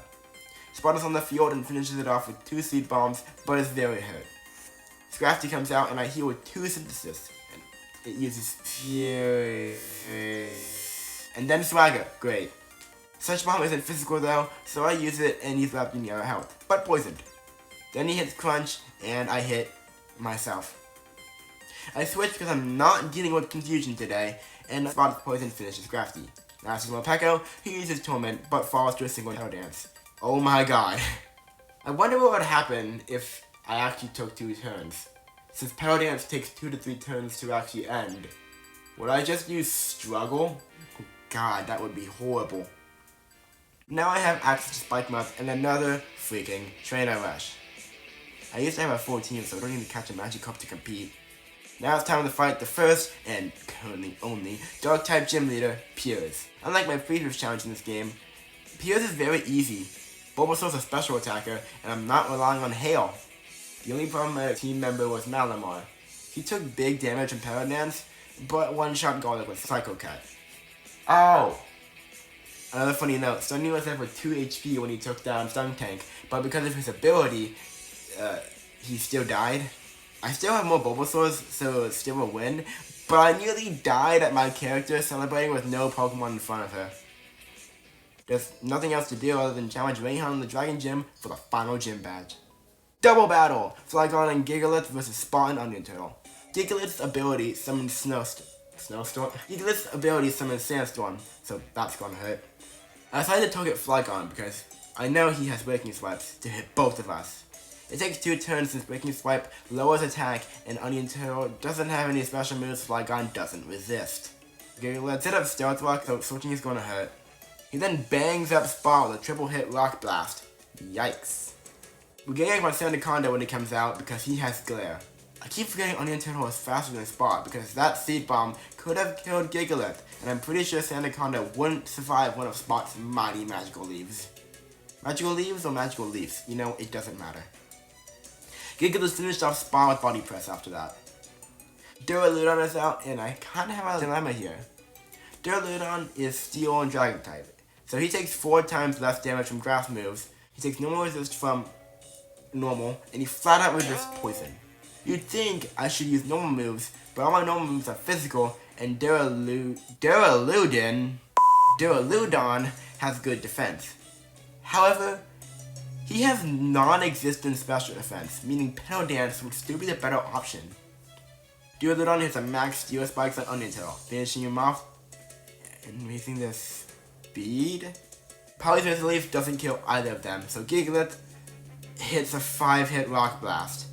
Sparta's on the field and finishes it off with 2 Seed Bombs, but is very hurt. Scrafty comes out and I heal with 2 Synthesis. And it uses Fury. And then Swagger. Great. Such Bomb isn't physical though, so I use it and he's left me out of health, but poisoned. Then he hits Crunch and I hit myself. I switch because I'm not dealing with confusion today, and Spot's poison finishes Crafty. Last is Morpeko, who uses Torment but falls to a single Tail Dance. Oh my god. I wonder what would happen if I actually took 2 turns. Since Tail Dance takes 2 to 3 turns to actually end, would I just use Struggle? Oh god, that would be horrible. Now I have access to Spike Map and another freaking Trainer Rush. I used to have a full team, so I don't need to catch a Magikarp to compete. Now it's time to fight the first, and currently only, Dark-type Gym Leader, Piers. Unlike my previous challenge in this game, Piers is very easy. Bulbasaur's a special attacker, and I'm not relying on Hail. The only problem my team member was Malamar. He took big damage from Power Dance, but one-shot Garlic with Psycho Cut. Oh! Another funny note, Sunny was there for 2 HP when he took down Stuntank, but because of his ability, he still died. I still have more Bulbasaurs, so it's still a win, but I nearly died at my character celebrating with no Pokemon in front of her. There's nothing else to do other than challenge Rayhan in the Dragon Gym for the final gym badge. Double battle! Flygon and Gigalith versus Spot and Onion Turtle. Gigalith's ability summons Snowstorm? Gigalith's ability summons Sandstorm, so that's gonna hurt. I decided to target Flygon because I know he has Breaking Swipes to hit both of us. It takes 2 turns since Breaking Swipe lowers attack and Onion Turtle doesn't have any special moves Flygon doesn't resist. Gigalith set up Stealth Rock, so switching is gonna hurt. He then bangs up Spot with a triple hit Rock Blast. Yikes. We're getting my Sandaconda when it comes out because he has Glare. I keep forgetting Onion Turtle is faster than Spot because that Seed Bomb could have killed Gigalith, and I'm pretty sure Sandaconda wouldn't survive one of Spot's mighty Magical Leaves. Magical Leaves or Magical Leaves? You know, it doesn't matter. Gigalith finished off Spot with Body Press after that. Duraludon is out, and I kinda have a dilemma here. Duraludon is Steel and Dragon type, so he takes 4 times less damage from grass moves, he takes normal resist from normal, and he flat out resists poison. You'd think I should use normal moves, but all my normal moves are physical, and Duraludon has good defense. However, he has non-existent special defense, meaning Petal Dance would still be the better option. Duraludon hits a max Steel Spikes on Onion Turtle, finishing him off and raising their speed. Polytracer Leaf doesn't kill either of them, so Gigalith hits a 5-hit Rock Blast.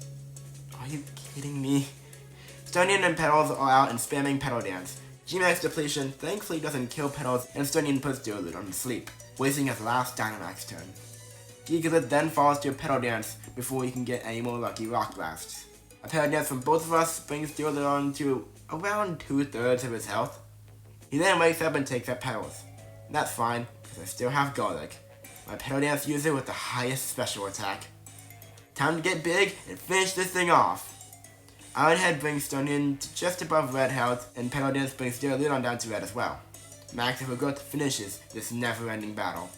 Are you kidding me? Stonian and Petals are out and spamming Petal Dance. Gmax depletion thankfully doesn't kill Petals, and Stonian puts Geodude on sleep, wasting his last Dynamax turn. Gigalith then falls to a Petal Dance before he can get any more lucky Rock Blasts. A Petal Dance from both of us brings Geodude on to around 2/3 of his health. He then wakes up and takes up Petals. That's fine, because I still have Garlic, my Petal Dance user with the highest special attack. Time to get big and finish this thing off. Ironhead brings Stonian to just above red health, and Petal Dance brings Geodude on down to red as well. Max of Growth finishes this never-ending battle.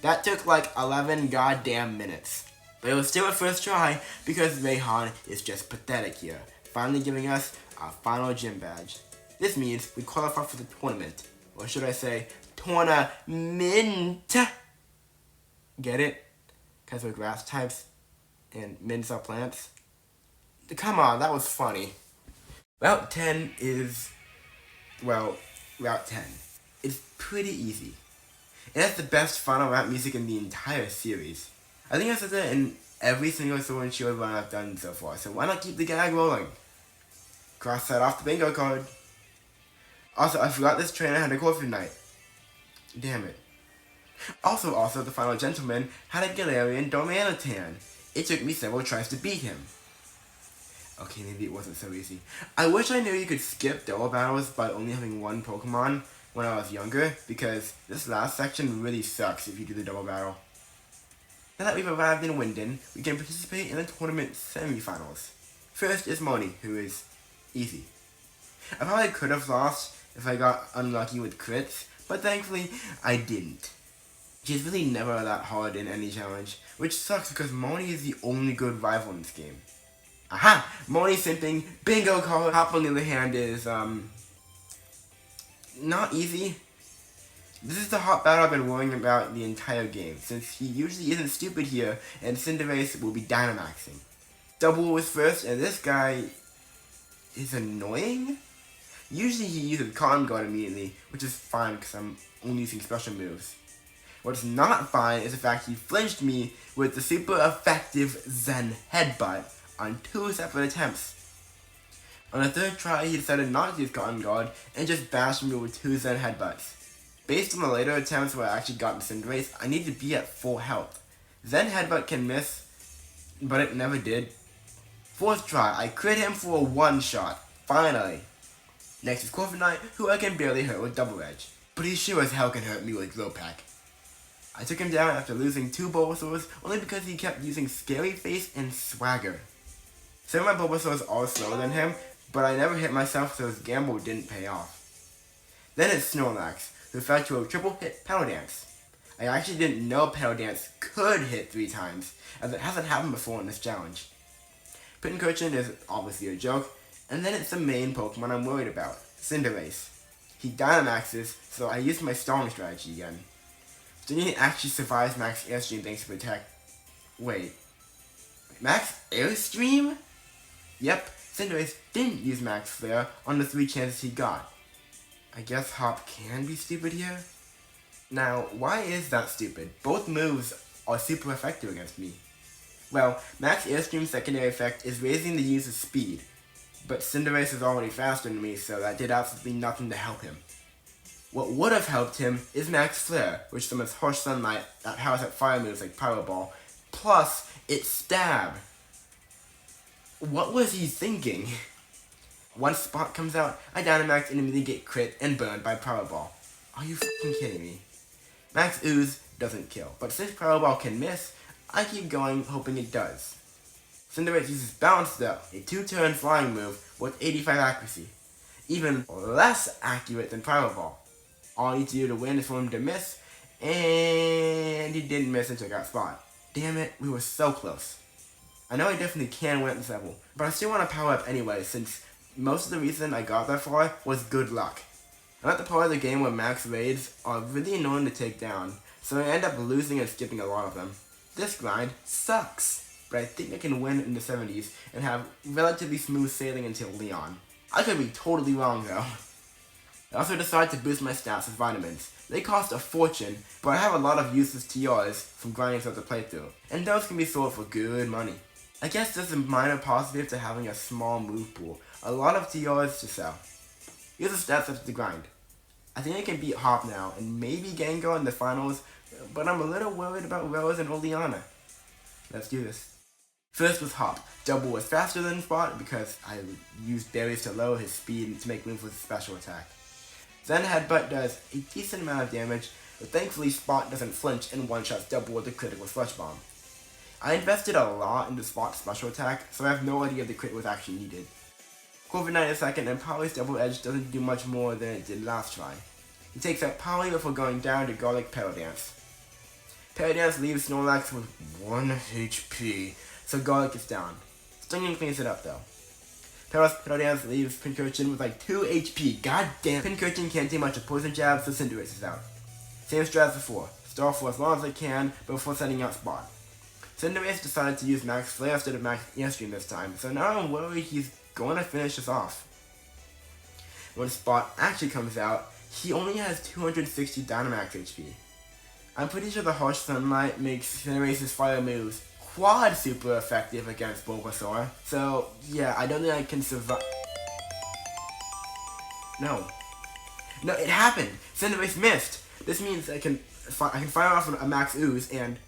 That took like 11 goddamn minutes. But it was still a first try, because Rayhan is just pathetic here, finally giving us our final gym badge. This means we qualify for the tournament, or should I say, tournament. Get it? Because we're grass types, and mints are plants. Come on, that was funny. Route 10 is, well, Route 10. It's pretty easy. It has the best final route music in the entire series. I think I said that in every single Sword and Shield run I've done so far, so why not keep the gag rolling? Cross that off the bingo card. Also, I forgot this trainer had a coffee night. Damn it. Also, the final gentleman had a Galarian Darmanitan. It took me several tries to beat him. Okay, maybe it wasn't so easy. I wish I knew you could skip double battles by only having one Pokemon when I was younger, because this last section really sucks if you do the double battle. Now that we've arrived in Winden, we can participate in the tournament semifinals. First is Moni, who is easy. I probably could have lost if I got unlucky with crits, but thankfully I didn't. She's really never that hard in any challenge, which sucks because Moni is the only good rival in this game. Aha! Moni simping, bingo card. Hop on the other hand is, not easy. This is the hot battle I've been worrying about the entire game, since he usually isn't stupid here, and Cinderace will be Dynamaxing. Double was first, and this guy is annoying? Usually he uses Cotton Guard immediately, which is fine because I'm only using special moves. What's not fine is the fact he flinched me with the super effective Zen Headbutt on 2 separate attempts. On the third try, he decided not to use Cotton Guard and just bashed me with 2 Zen Headbutts. Based on the later attempts where I actually got the Cinderace, I need to be at full health. Zen Headbutt can miss, but it never did. Fourth try, I crit him for a one-shot, finally. Next is Corviknight, who I can barely hurt with Double Edge, but he sure as hell can hurt me with Glow Pack. I took him down after losing 2 Bulbasaurs only because he kept using Scary Face and Swagger. Some of my Bulbasaurs are slower than him, but I never hit myself so his gamble didn't pay off. Then it's Snorlax, who fell to a triple hit Petal Dance. I actually didn't know Petal Dance could hit 3 times, as it hasn't happened before in this challenge. Pincurchin is obviously a joke, and then it's the main Pokemon I'm worried about, Cinderace. He Dynamaxes, so I used my stalling strategy again. Stonian actually survives Max Airstream thanks to Protect. Wait. Max Airstream? Yep, Cinderace didn't use Max Flare on the 3 chances he got. I guess Hop can be stupid here? Now, why is that stupid? Both moves are super effective against me. Well, Max Airstream's secondary effect is raising the user's speed, but Cinderace is already faster than me, so that did absolutely nothing to help him. What would have helped him is Max Flare, which summons Harsh Sunlight that powers up fire moves like Power Ball, plus its Stab. What was he thinking? Once Spot comes out, I Dynamax and immediately get crit and burned by Power Ball. Are you f***ing kidding me? Max Ooze doesn't kill, but since Power Ball can miss, I keep going hoping it does. Cinderace uses Bounce though, a 2-turn flying move with 85 accuracy. Even less accurate than Power Ball. All I need to do to win is for him to miss, and he didn't miss and took out Spot. Damn it, we were so close. I know I definitely can win at this level, but I still want to power up anyway since most of the reason I got that far was good luck. I'm at the part of the game where max raids are really annoying to take down, so I end up losing and skipping a lot of them. This grind sucks, but I think I can win in the 70s and have relatively smooth sailing until Leon. I could be totally wrong though. I also decided to boost my stats with vitamins. They cost a fortune, but I have a lot of useless TRs from grinding throughout the playthrough, and those can be sold for good money. I guess there's a minor positive to having a small move pool. A lot of TRs to sell. Here's the stats up to the grind. I think I can beat Hop now, and maybe Gengar in the finals, but I'm a little worried about Rose and Oleana. Let's do this. First was Hop. Double was faster than Spot because I used berries to lower his speed and to make room for his special attack. Then Headbutt does a decent amount of damage, but thankfully Spot doesn't flinch and one-shots Double with the critical Slush Bomb. I invested a lot into Spot's special attack, so I have no idea if the crit was actually needed. Corviknight is second, and Polly's Double Edge doesn't do much more than it did last try. He takes out Polly before going down to Garlic Petal Dance. Petal Dance leaves Snorlax with 1 HP, so Garlic is down. Stinging cleans it up though. Petal Dance leaves Pincurchin with like 2 HP. God damn. Pincurchin can't do much with Poison Jab, so Cinderace is out. Same strat as before. Stall for as long as I can before sending out Spot. Cinderace decided to use Max Flare instead of Max Airstream this time, so now I'm worried he's going to finish us off. When Spot actually comes out, he only has 260 Dynamax HP. I'm pretty sure the harsh sunlight makes Cinderace's fire moves quad super effective against Bulbasaur, so yeah, I don't think I can survive. No, it happened! Cinderace missed! This means I can fire off a Max Ooze and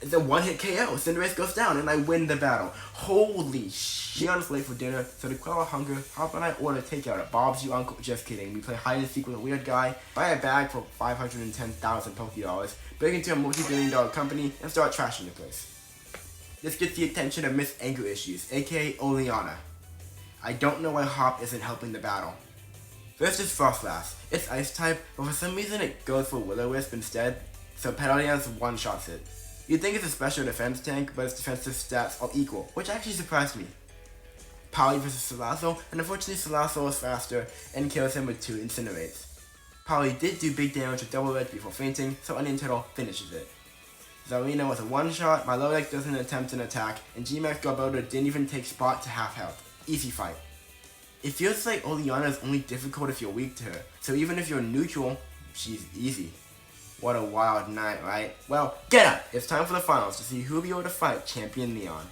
it's a one-hit KO. Cinderace goes down and I win the battle. Holy shit. On late for dinner, so to quell our hunger, Hop and I order takeout at Bob's You Uncle. Just kidding. We play hide and seek with a weird guy, buy a bag for 510,000 Pokédollars, break into a multi-billion-dollar company, and start trashing the place. This gets the attention of Miss Anger Issues, aka Oleana. I don't know why Hop isn't helping the battle. First is Frostlass. It's Ice type, but for some reason it goes for Will-O-Wisp instead, so Petal Dance one-shots it. You'd think it's a special defense tank, but its defensive stats are equal, which actually surprised me. Polly vs Salazzle, and unfortunately Salazzle is faster and kills him with 2 Incinerates. Polly did do big damage with Double Edge before fainting, so Onion Turtle finishes it. Zarina was a one-shot, my low deck doesn't attempt an attack, and G-Max Garbodor didn't even take Spot to half health. Easy fight. It feels like Oleana is only difficult if you're weak to her, so even if you're neutral, she's easy. What a wild night, right? Well, get up! It's time for the finals to see who will be able to fight Champion Leon.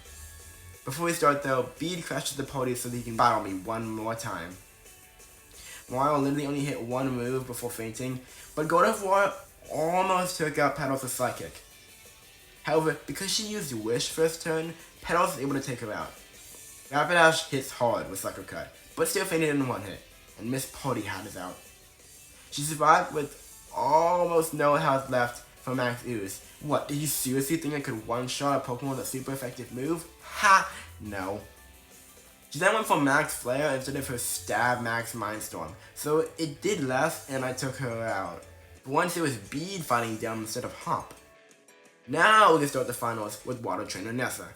Before we start though, Bede crashes the podium so that he can battle me one more time. Mario literally only hit 1 move before fainting, but God of War almost took out Petals with Psychic. However, because she used Wish first turn, Petals is able to take her out. Rapidash hits hard with Sucker Cut, but still fainted in 1 hit, and Miss Pody had us out. She survived with almost no health left from Max Ooze. What, did you seriously think I could one-shot a Pokemon with a super effective move? Ha! No. She then went for Max Flare instead of her Stab Max Mindstorm, so it did less and I took her out. But once it was Bede fighting them instead of Hop. Now we can start the finals with Water Trainer Nessa.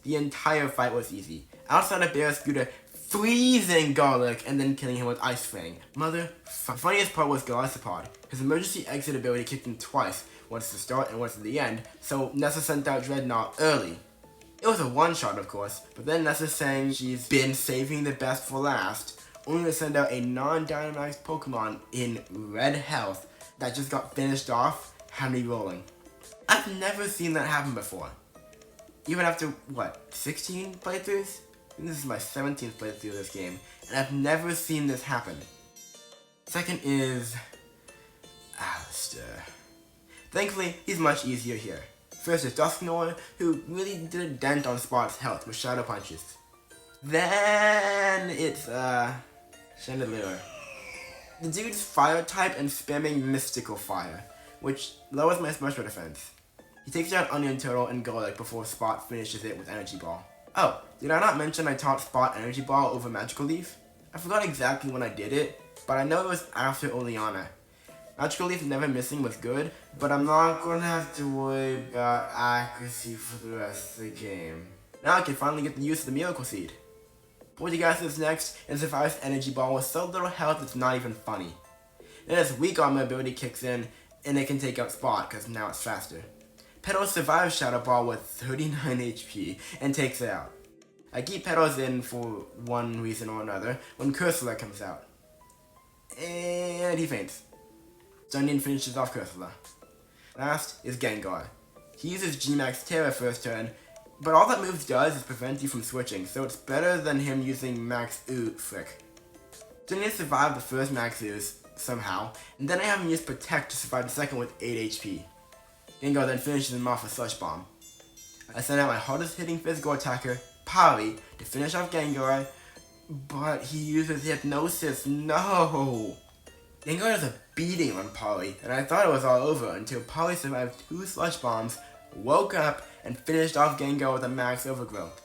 The entire fight was easy. Outside of Bear Scooter freezing Garlic and then killing him with Ice Fang. The funniest part was Golisopod. His emergency exit ability kicked in twice, once at the start and once at the end, so Nessa sent out Dreadnought early. It was a one-shot of course, but then Nessa saying she's been saving the best for last, only to send out a non-Dynamax Pokemon in red health that just got finished off, had me rolling. I've never seen that happen before. Even after, 16 playthroughs? This is my 17th playthrough of this game, and I've never seen this happen. Second is Alistair. Thankfully, he's much easier here. First is Dusknoir, who really did a dent on Spot's health with Shadow Punches. Then it's Chandelure. The dude's Fire type and spamming Mystical Fire, which lowers my special defense. He takes out Onion Turtle and Garlic before Spot finishes it with Energy Ball. Oh, did I not mention I taught Spot Energy Ball over Magical Leaf? I forgot exactly when I did it, but I know it was after Oleana. Magical Leaf never missing was good, but I'm not gonna have to worry about accuracy for the rest of the game. Now I can finally get the use of the Miracle Seed. Poltergeist is next, and survives Energy Ball with so little health it's not even funny. Then its weak armor ability kicks in, and it can take out Spot, cause now it's faster. Petals survives Shadow Ball with 39 HP, and takes it out. I keep Petals in for one reason or another, when Cursula comes out. And he faints. Dunyan finishes off Cursula. Last is Gengar. He uses G-Max Terra first turn, But all that move does is prevent you from switching, so it's better than him using Max Ooze Frick. So I need to survive the first Max Ooze somehow, and then I have him use Protect to survive the second with 8 HP. Gengar then finishes him off with Slush Bomb. I send out my hardest hitting physical attacker, Polly, to finish off Gengar, but he uses Hypnosis. No! Gengar does a beating on Polly, and I thought it was all over until Polly survived 2 Slush Bombs, woke up, and finished off Gengar with a Max Overgrowth.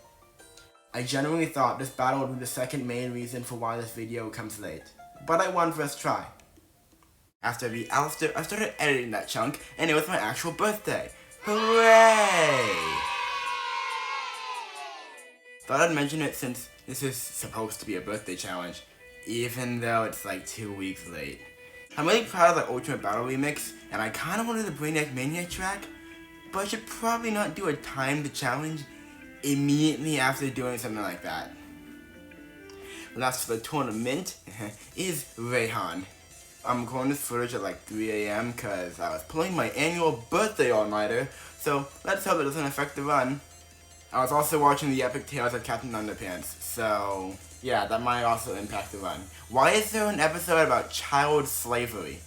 I genuinely thought this battle would be the second main reason for why this video comes late, but I won first try. After I started editing that chunk, and it was my actual birthday. Hooray! Thought I'd mention it since this is supposed to be a birthday challenge, even though it's like 2 weeks late. I'm really proud of the Ultimate Battle Remix, and I kinda wanted the Brainiac Maniac track, but I should probably not do a timed challenge immediately after doing something like that. Last for the tournament is Rayhan. I'm recording this footage at like 3 AM because I was pulling my annual birthday all-nighter, so let's hope it doesn't affect the run. I was also watching the Epic Tales of Captain Underpants, so yeah, that might also impact the run. Why is there an episode about child slavery?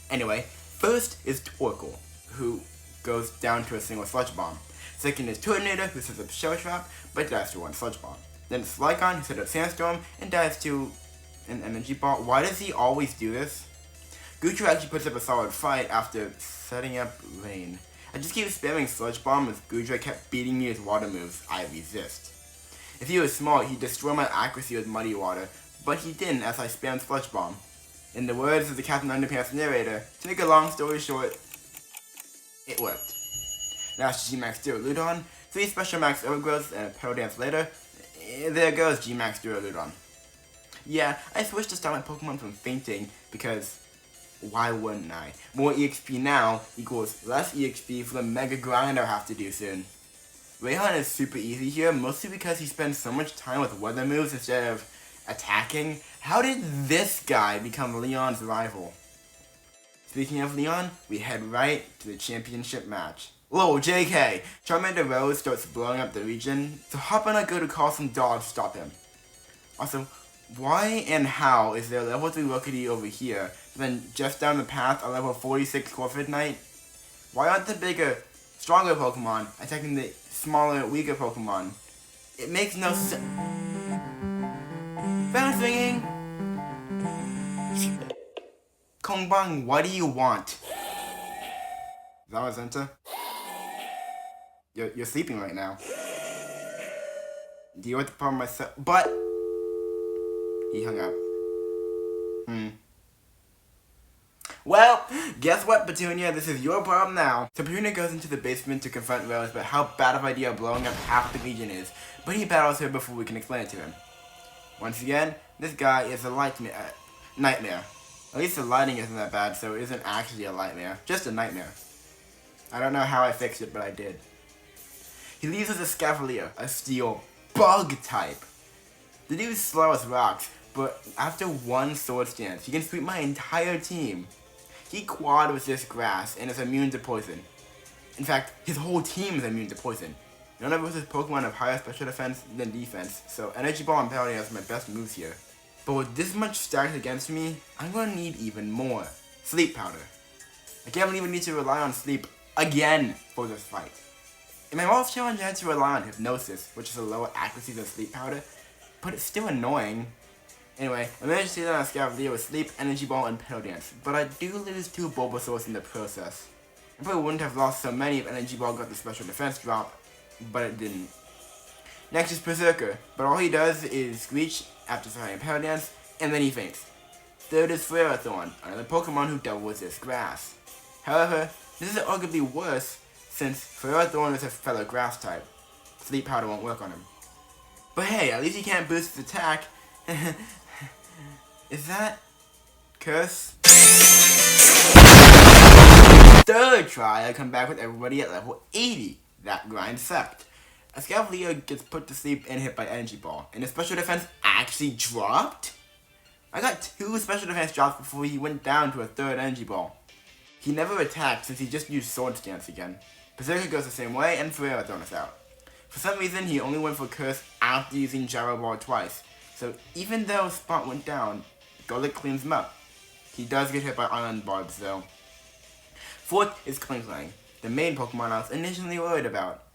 Anyway, first is Torkoal, who goes down to a single Sludge Bomb. Second is Turtonator, who sets up Shell Trap, but dies to one Sludge Bomb. Then it's Flygon, who sets up Sandstorm, and dies to an Energy Ball. Why does he always do this? Gucci actually puts up a solid fight after setting up Rain. I just keep spamming Sludge Bomb as Gudra kept beating me with water moves. I resist. If he was smart, he'd destroy my accuracy with Muddy Water, but he didn't as I spammed Sludge Bomb. In the words of the Captain Underpants narrator, to make a long story short, it worked. Now it's G-Max Duraludon, 3 Special Max Overgrowths, and a Pearl Dance later. There goes G-Max Duraludon. Yeah, I switched to stop my Pokemon from fainting because why wouldn't I? More EXP now equals less EXP for the mega grind I'll have to do soon. Rayhan is super easy here, mostly because he spends so much time with weather moves instead of attacking. How did this guy become Leon's rival? Speaking of Leon, we head right to the championship match. Lol, JK! Charmander Rose starts blowing up the region, so hop on a go to call some dogs to stop him. Also, why and how is there a level 3 Rookity over here, but then just down the path a level 46 Corvid Knight? Why aren't the bigger, stronger Pokemon attacking the smaller, weaker Pokemon? It makes no sense. Phone swinging! Kongbang, what do you want? Zarazenta? You're sleeping right now. Deal with the problem myself. But he hung up. Well, guess what, Petunia? This is your problem now. So Petunia goes into the basement to confront Rose about how bad of an idea blowing up half the region is, but he battles her before we can explain it to him. Once again, this guy is a nightmare. At least the lighting isn't that bad, so it isn't actually a nightmare, just a nightmare. I don't know how I fixed it, but I did. He leaves with a Scavalier, a steel bug type. The dude's slow as rocks, but after one Swords Dance, he can sweep my entire team. He quad resists grass and is immune to poison. In fact, his whole team is immune to poison. None of us is Pokemon have higher special defense than defense, so Energy Ball and Paladin are my best moves here. But with this much stacked against me, I'm gonna need even more. Sleep Powder. I can't even need to rely on Sleep again for this fight. In my Walls challenge, I had to rely on Hypnosis, which is a lower accuracy than Sleep Powder, but it's still annoying. Anyway, I managed to see that on Scavalier with Sleep, Energy Ball, and Pearl Dance, but I do lose 2 Bulbasaurs in the process. I probably wouldn't have lost so many if Energy Ball got the special defense drop, but it didn't. Next is Berserker, but all he does is Screech after starting Pearl Dance, and then he faints. Third is Ferrothorn, another Pokemon who double resists grass. However, this is arguably worse since Ferrothorn is a fellow grass type. Sleep Powder won't work on him. But hey, at least he can't boost his attack. Is that curse? Third try, I come back with everybody at level 80. That grind sucked. A Scavalier gets put to sleep and hit by Energy Ball, and his special defense actually dropped? I got 2 special defense drops before he went down to a 3rd Energy Ball. He never attacked since he just used Sword Stance again. Berserker goes the same way, and Ferrothorn is out. For some reason, he only went for Curse after using Gyro Ball twice. So even though Spot went down, Golett cleans him up. He does get hit by Island Barbs though. Fourth is Klinklang, the main Pokemon I was initially worried about.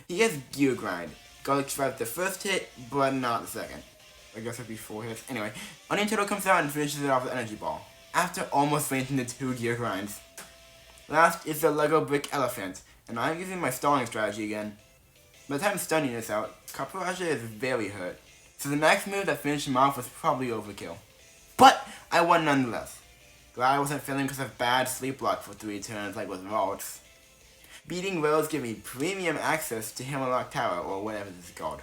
He has Gear Grind. Golett survives the first hit, but not the second. I guess it'd be 4 hits. Anyway, Onion Turtle comes out and finishes it off with Energy Ball, after almost fainting the 2 Gear Grinds. Last is the Lego Brick Elephant, and I'm using my stalling strategy again. By the time stunning this out, Kaparaja is very hurt, so the next move that finished him off was probably overkill. But I won nonetheless. Glad I wasn't failing because of bad sleep block for 3 turns like with Vaults. Beating Rose gave me premium access to Hammerlock Tower, or whatever this is called.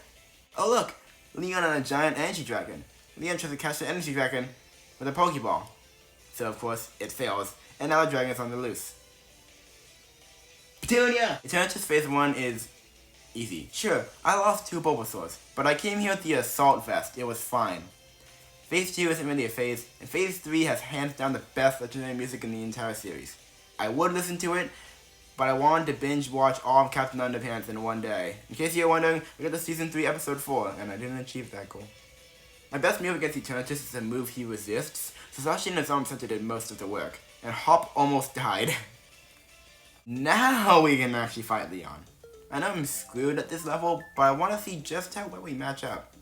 Oh look! Leon on a giant energy dragon. Leon tries to catch the energy dragon with a Pokeball. So of course, it fails, and now the dragon is on the loose. Petunia! Eternatus Phase 1 is easy. Sure, I lost 2 Bulbasaurs, but I came here with the Assault Vest. It was fine. Phase 2 isn't really a phase, and Phase 3 has hands down the best legendary music in the entire series. I would listen to it, but I wanted to binge watch all of Captain Underpants in one day. In case you're wondering, we got the Season 3 Episode 4, and I didn't achieve that goal. My best move against Eternatus is a move he resists, so Sashi and his Arm Center did most of the work, and Hop almost died. Now we can actually fight Leon. I know I'm screwed at this level, but I want to see just how well we match up.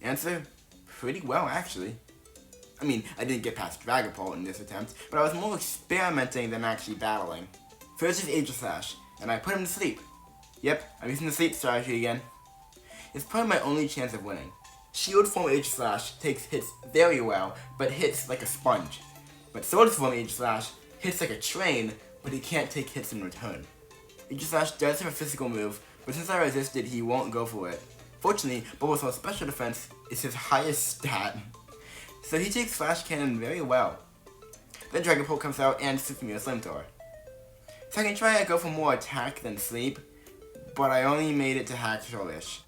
Answer, pretty well actually. I mean, I didn't get past Dragapult in this attempt, but I was more experimenting than actually battling. First is Aegislash, and I put him to sleep. Yep, I'm using the sleep strategy again. It's probably my only chance of winning. Shield Form Aegislash takes hits very well, but hits like a sponge. But Sword Form Aegislash hits like a train, but he can't take hits in return. Aegislash does have a physical move, but since I resisted, he won't go for it. Fortunately, Bulbasaur's special defense is his highest stat, so he takes Flash Cannon very well. Then Dragapult comes out and shoots me a Slimthor. Second try, I go for more attack than sleep, but I only made it to Hacksaw-ish.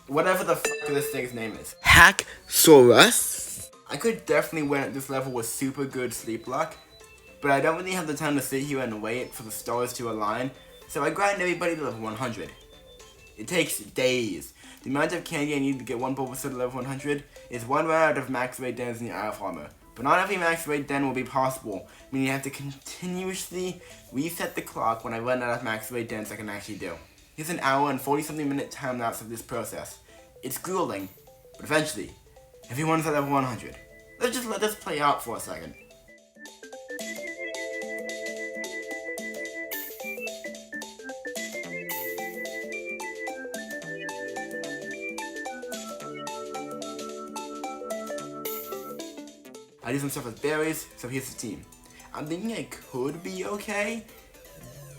Whatever the fuck this thing's name is. Hacksaurus? I could definitely win at this level with super good sleep luck, but I don't really have the time to sit here and wait for the stars to align, so I grind everybody to level 100. It takes days. The amount of candy I need to get one Bulbasaur to level 100 is 1 round out of max raid dens in the Isle of Armor. But not every max raid den will be possible, meaning I have to continuously reset the clock when I run out of max raid dens I can actually do. Here's an hour and 40-something minute time lapse of this process. It's grueling, but eventually, everyone's at level 100. Let's just let this play out for a second. I do some stuff with berries, so here's the team. I'm thinking I could be okay,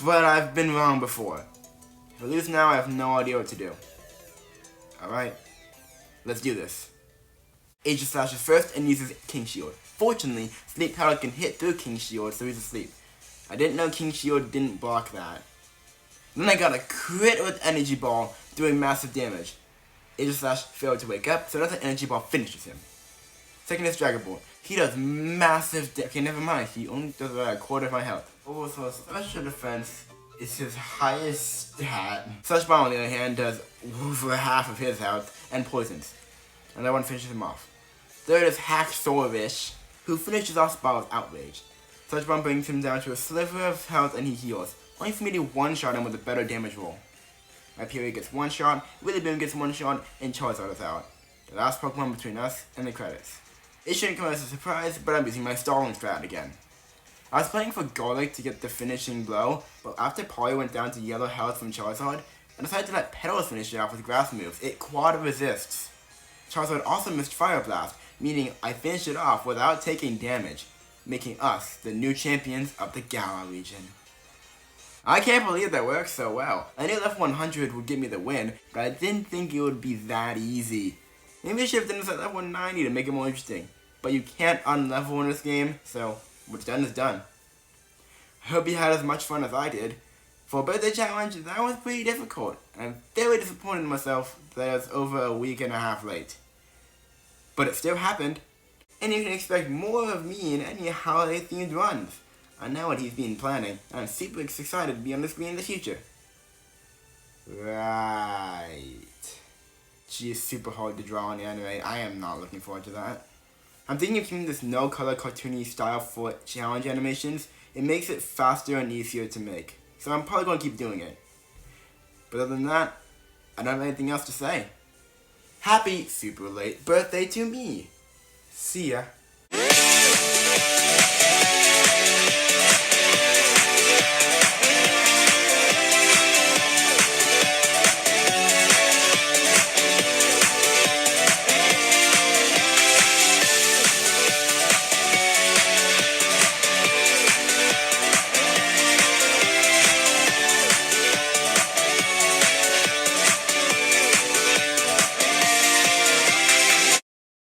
but I've been wrong before. If I lose now, I have no idea what to do. Alright, let's do this. Aegislash is first and uses King Shield. Fortunately, Sleep Powder can hit through King Shield, so he's asleep. I didn't know King Shield didn't block that. Then I got a crit with Energy Ball, doing massive damage. Aegislash failed to wake up, so another Energy Ball finishes him. Second is Dragapult. He does massive damage. Okay, never mind. He only does about a quarter of my health. Bulbasaur's special defense is his highest stat. Such Bomb, on the other hand, does over half of his health and poisons. And that one finishes him off. Third is Hacksaw-ish, who finishes off Spot with Outrage. Such Bomb brings him down to a sliver of health and he heals, only for me to one-shot him with a better damage roll. My period gets one shot, Willy Boom gets one shot, and Charizard is out. The last Pokemon between us and the credits. It shouldn't come as a surprise, but I'm using my stalling strat again. I was playing for Garlic to get the finishing blow, but after Polly went down to yellow health from Charizard, I decided to let Petals finish it off with grass moves. It quad resists. Charizard also missed Fire Blast, meaning I finished it off without taking damage, making us the new champions of the Galar region. I can't believe that worked so well. I knew level 100 would give me the win, but I didn't think it would be that easy. Maybe I should have done this at level 90 to make it more interesting. But you can't unlevel in this game, so what's done is done. I hope you had as much fun as I did. For a birthday challenge, that was pretty difficult. I'm very disappointed in myself that I was over a week and a half late. But it still happened. And you can expect more of me in any holiday themed runs. I know what he's been planning, and I'm super excited to be on the screen in the future. Right. She is super hard to draw in the anime. I am not looking forward to that. I'm thinking of keeping this no-color cartoony style for challenge animations. It makes it faster and easier to make. So I'm probably going to keep doing it. But other than that, I don't have anything else to say. Happy super late birthday to me. See ya.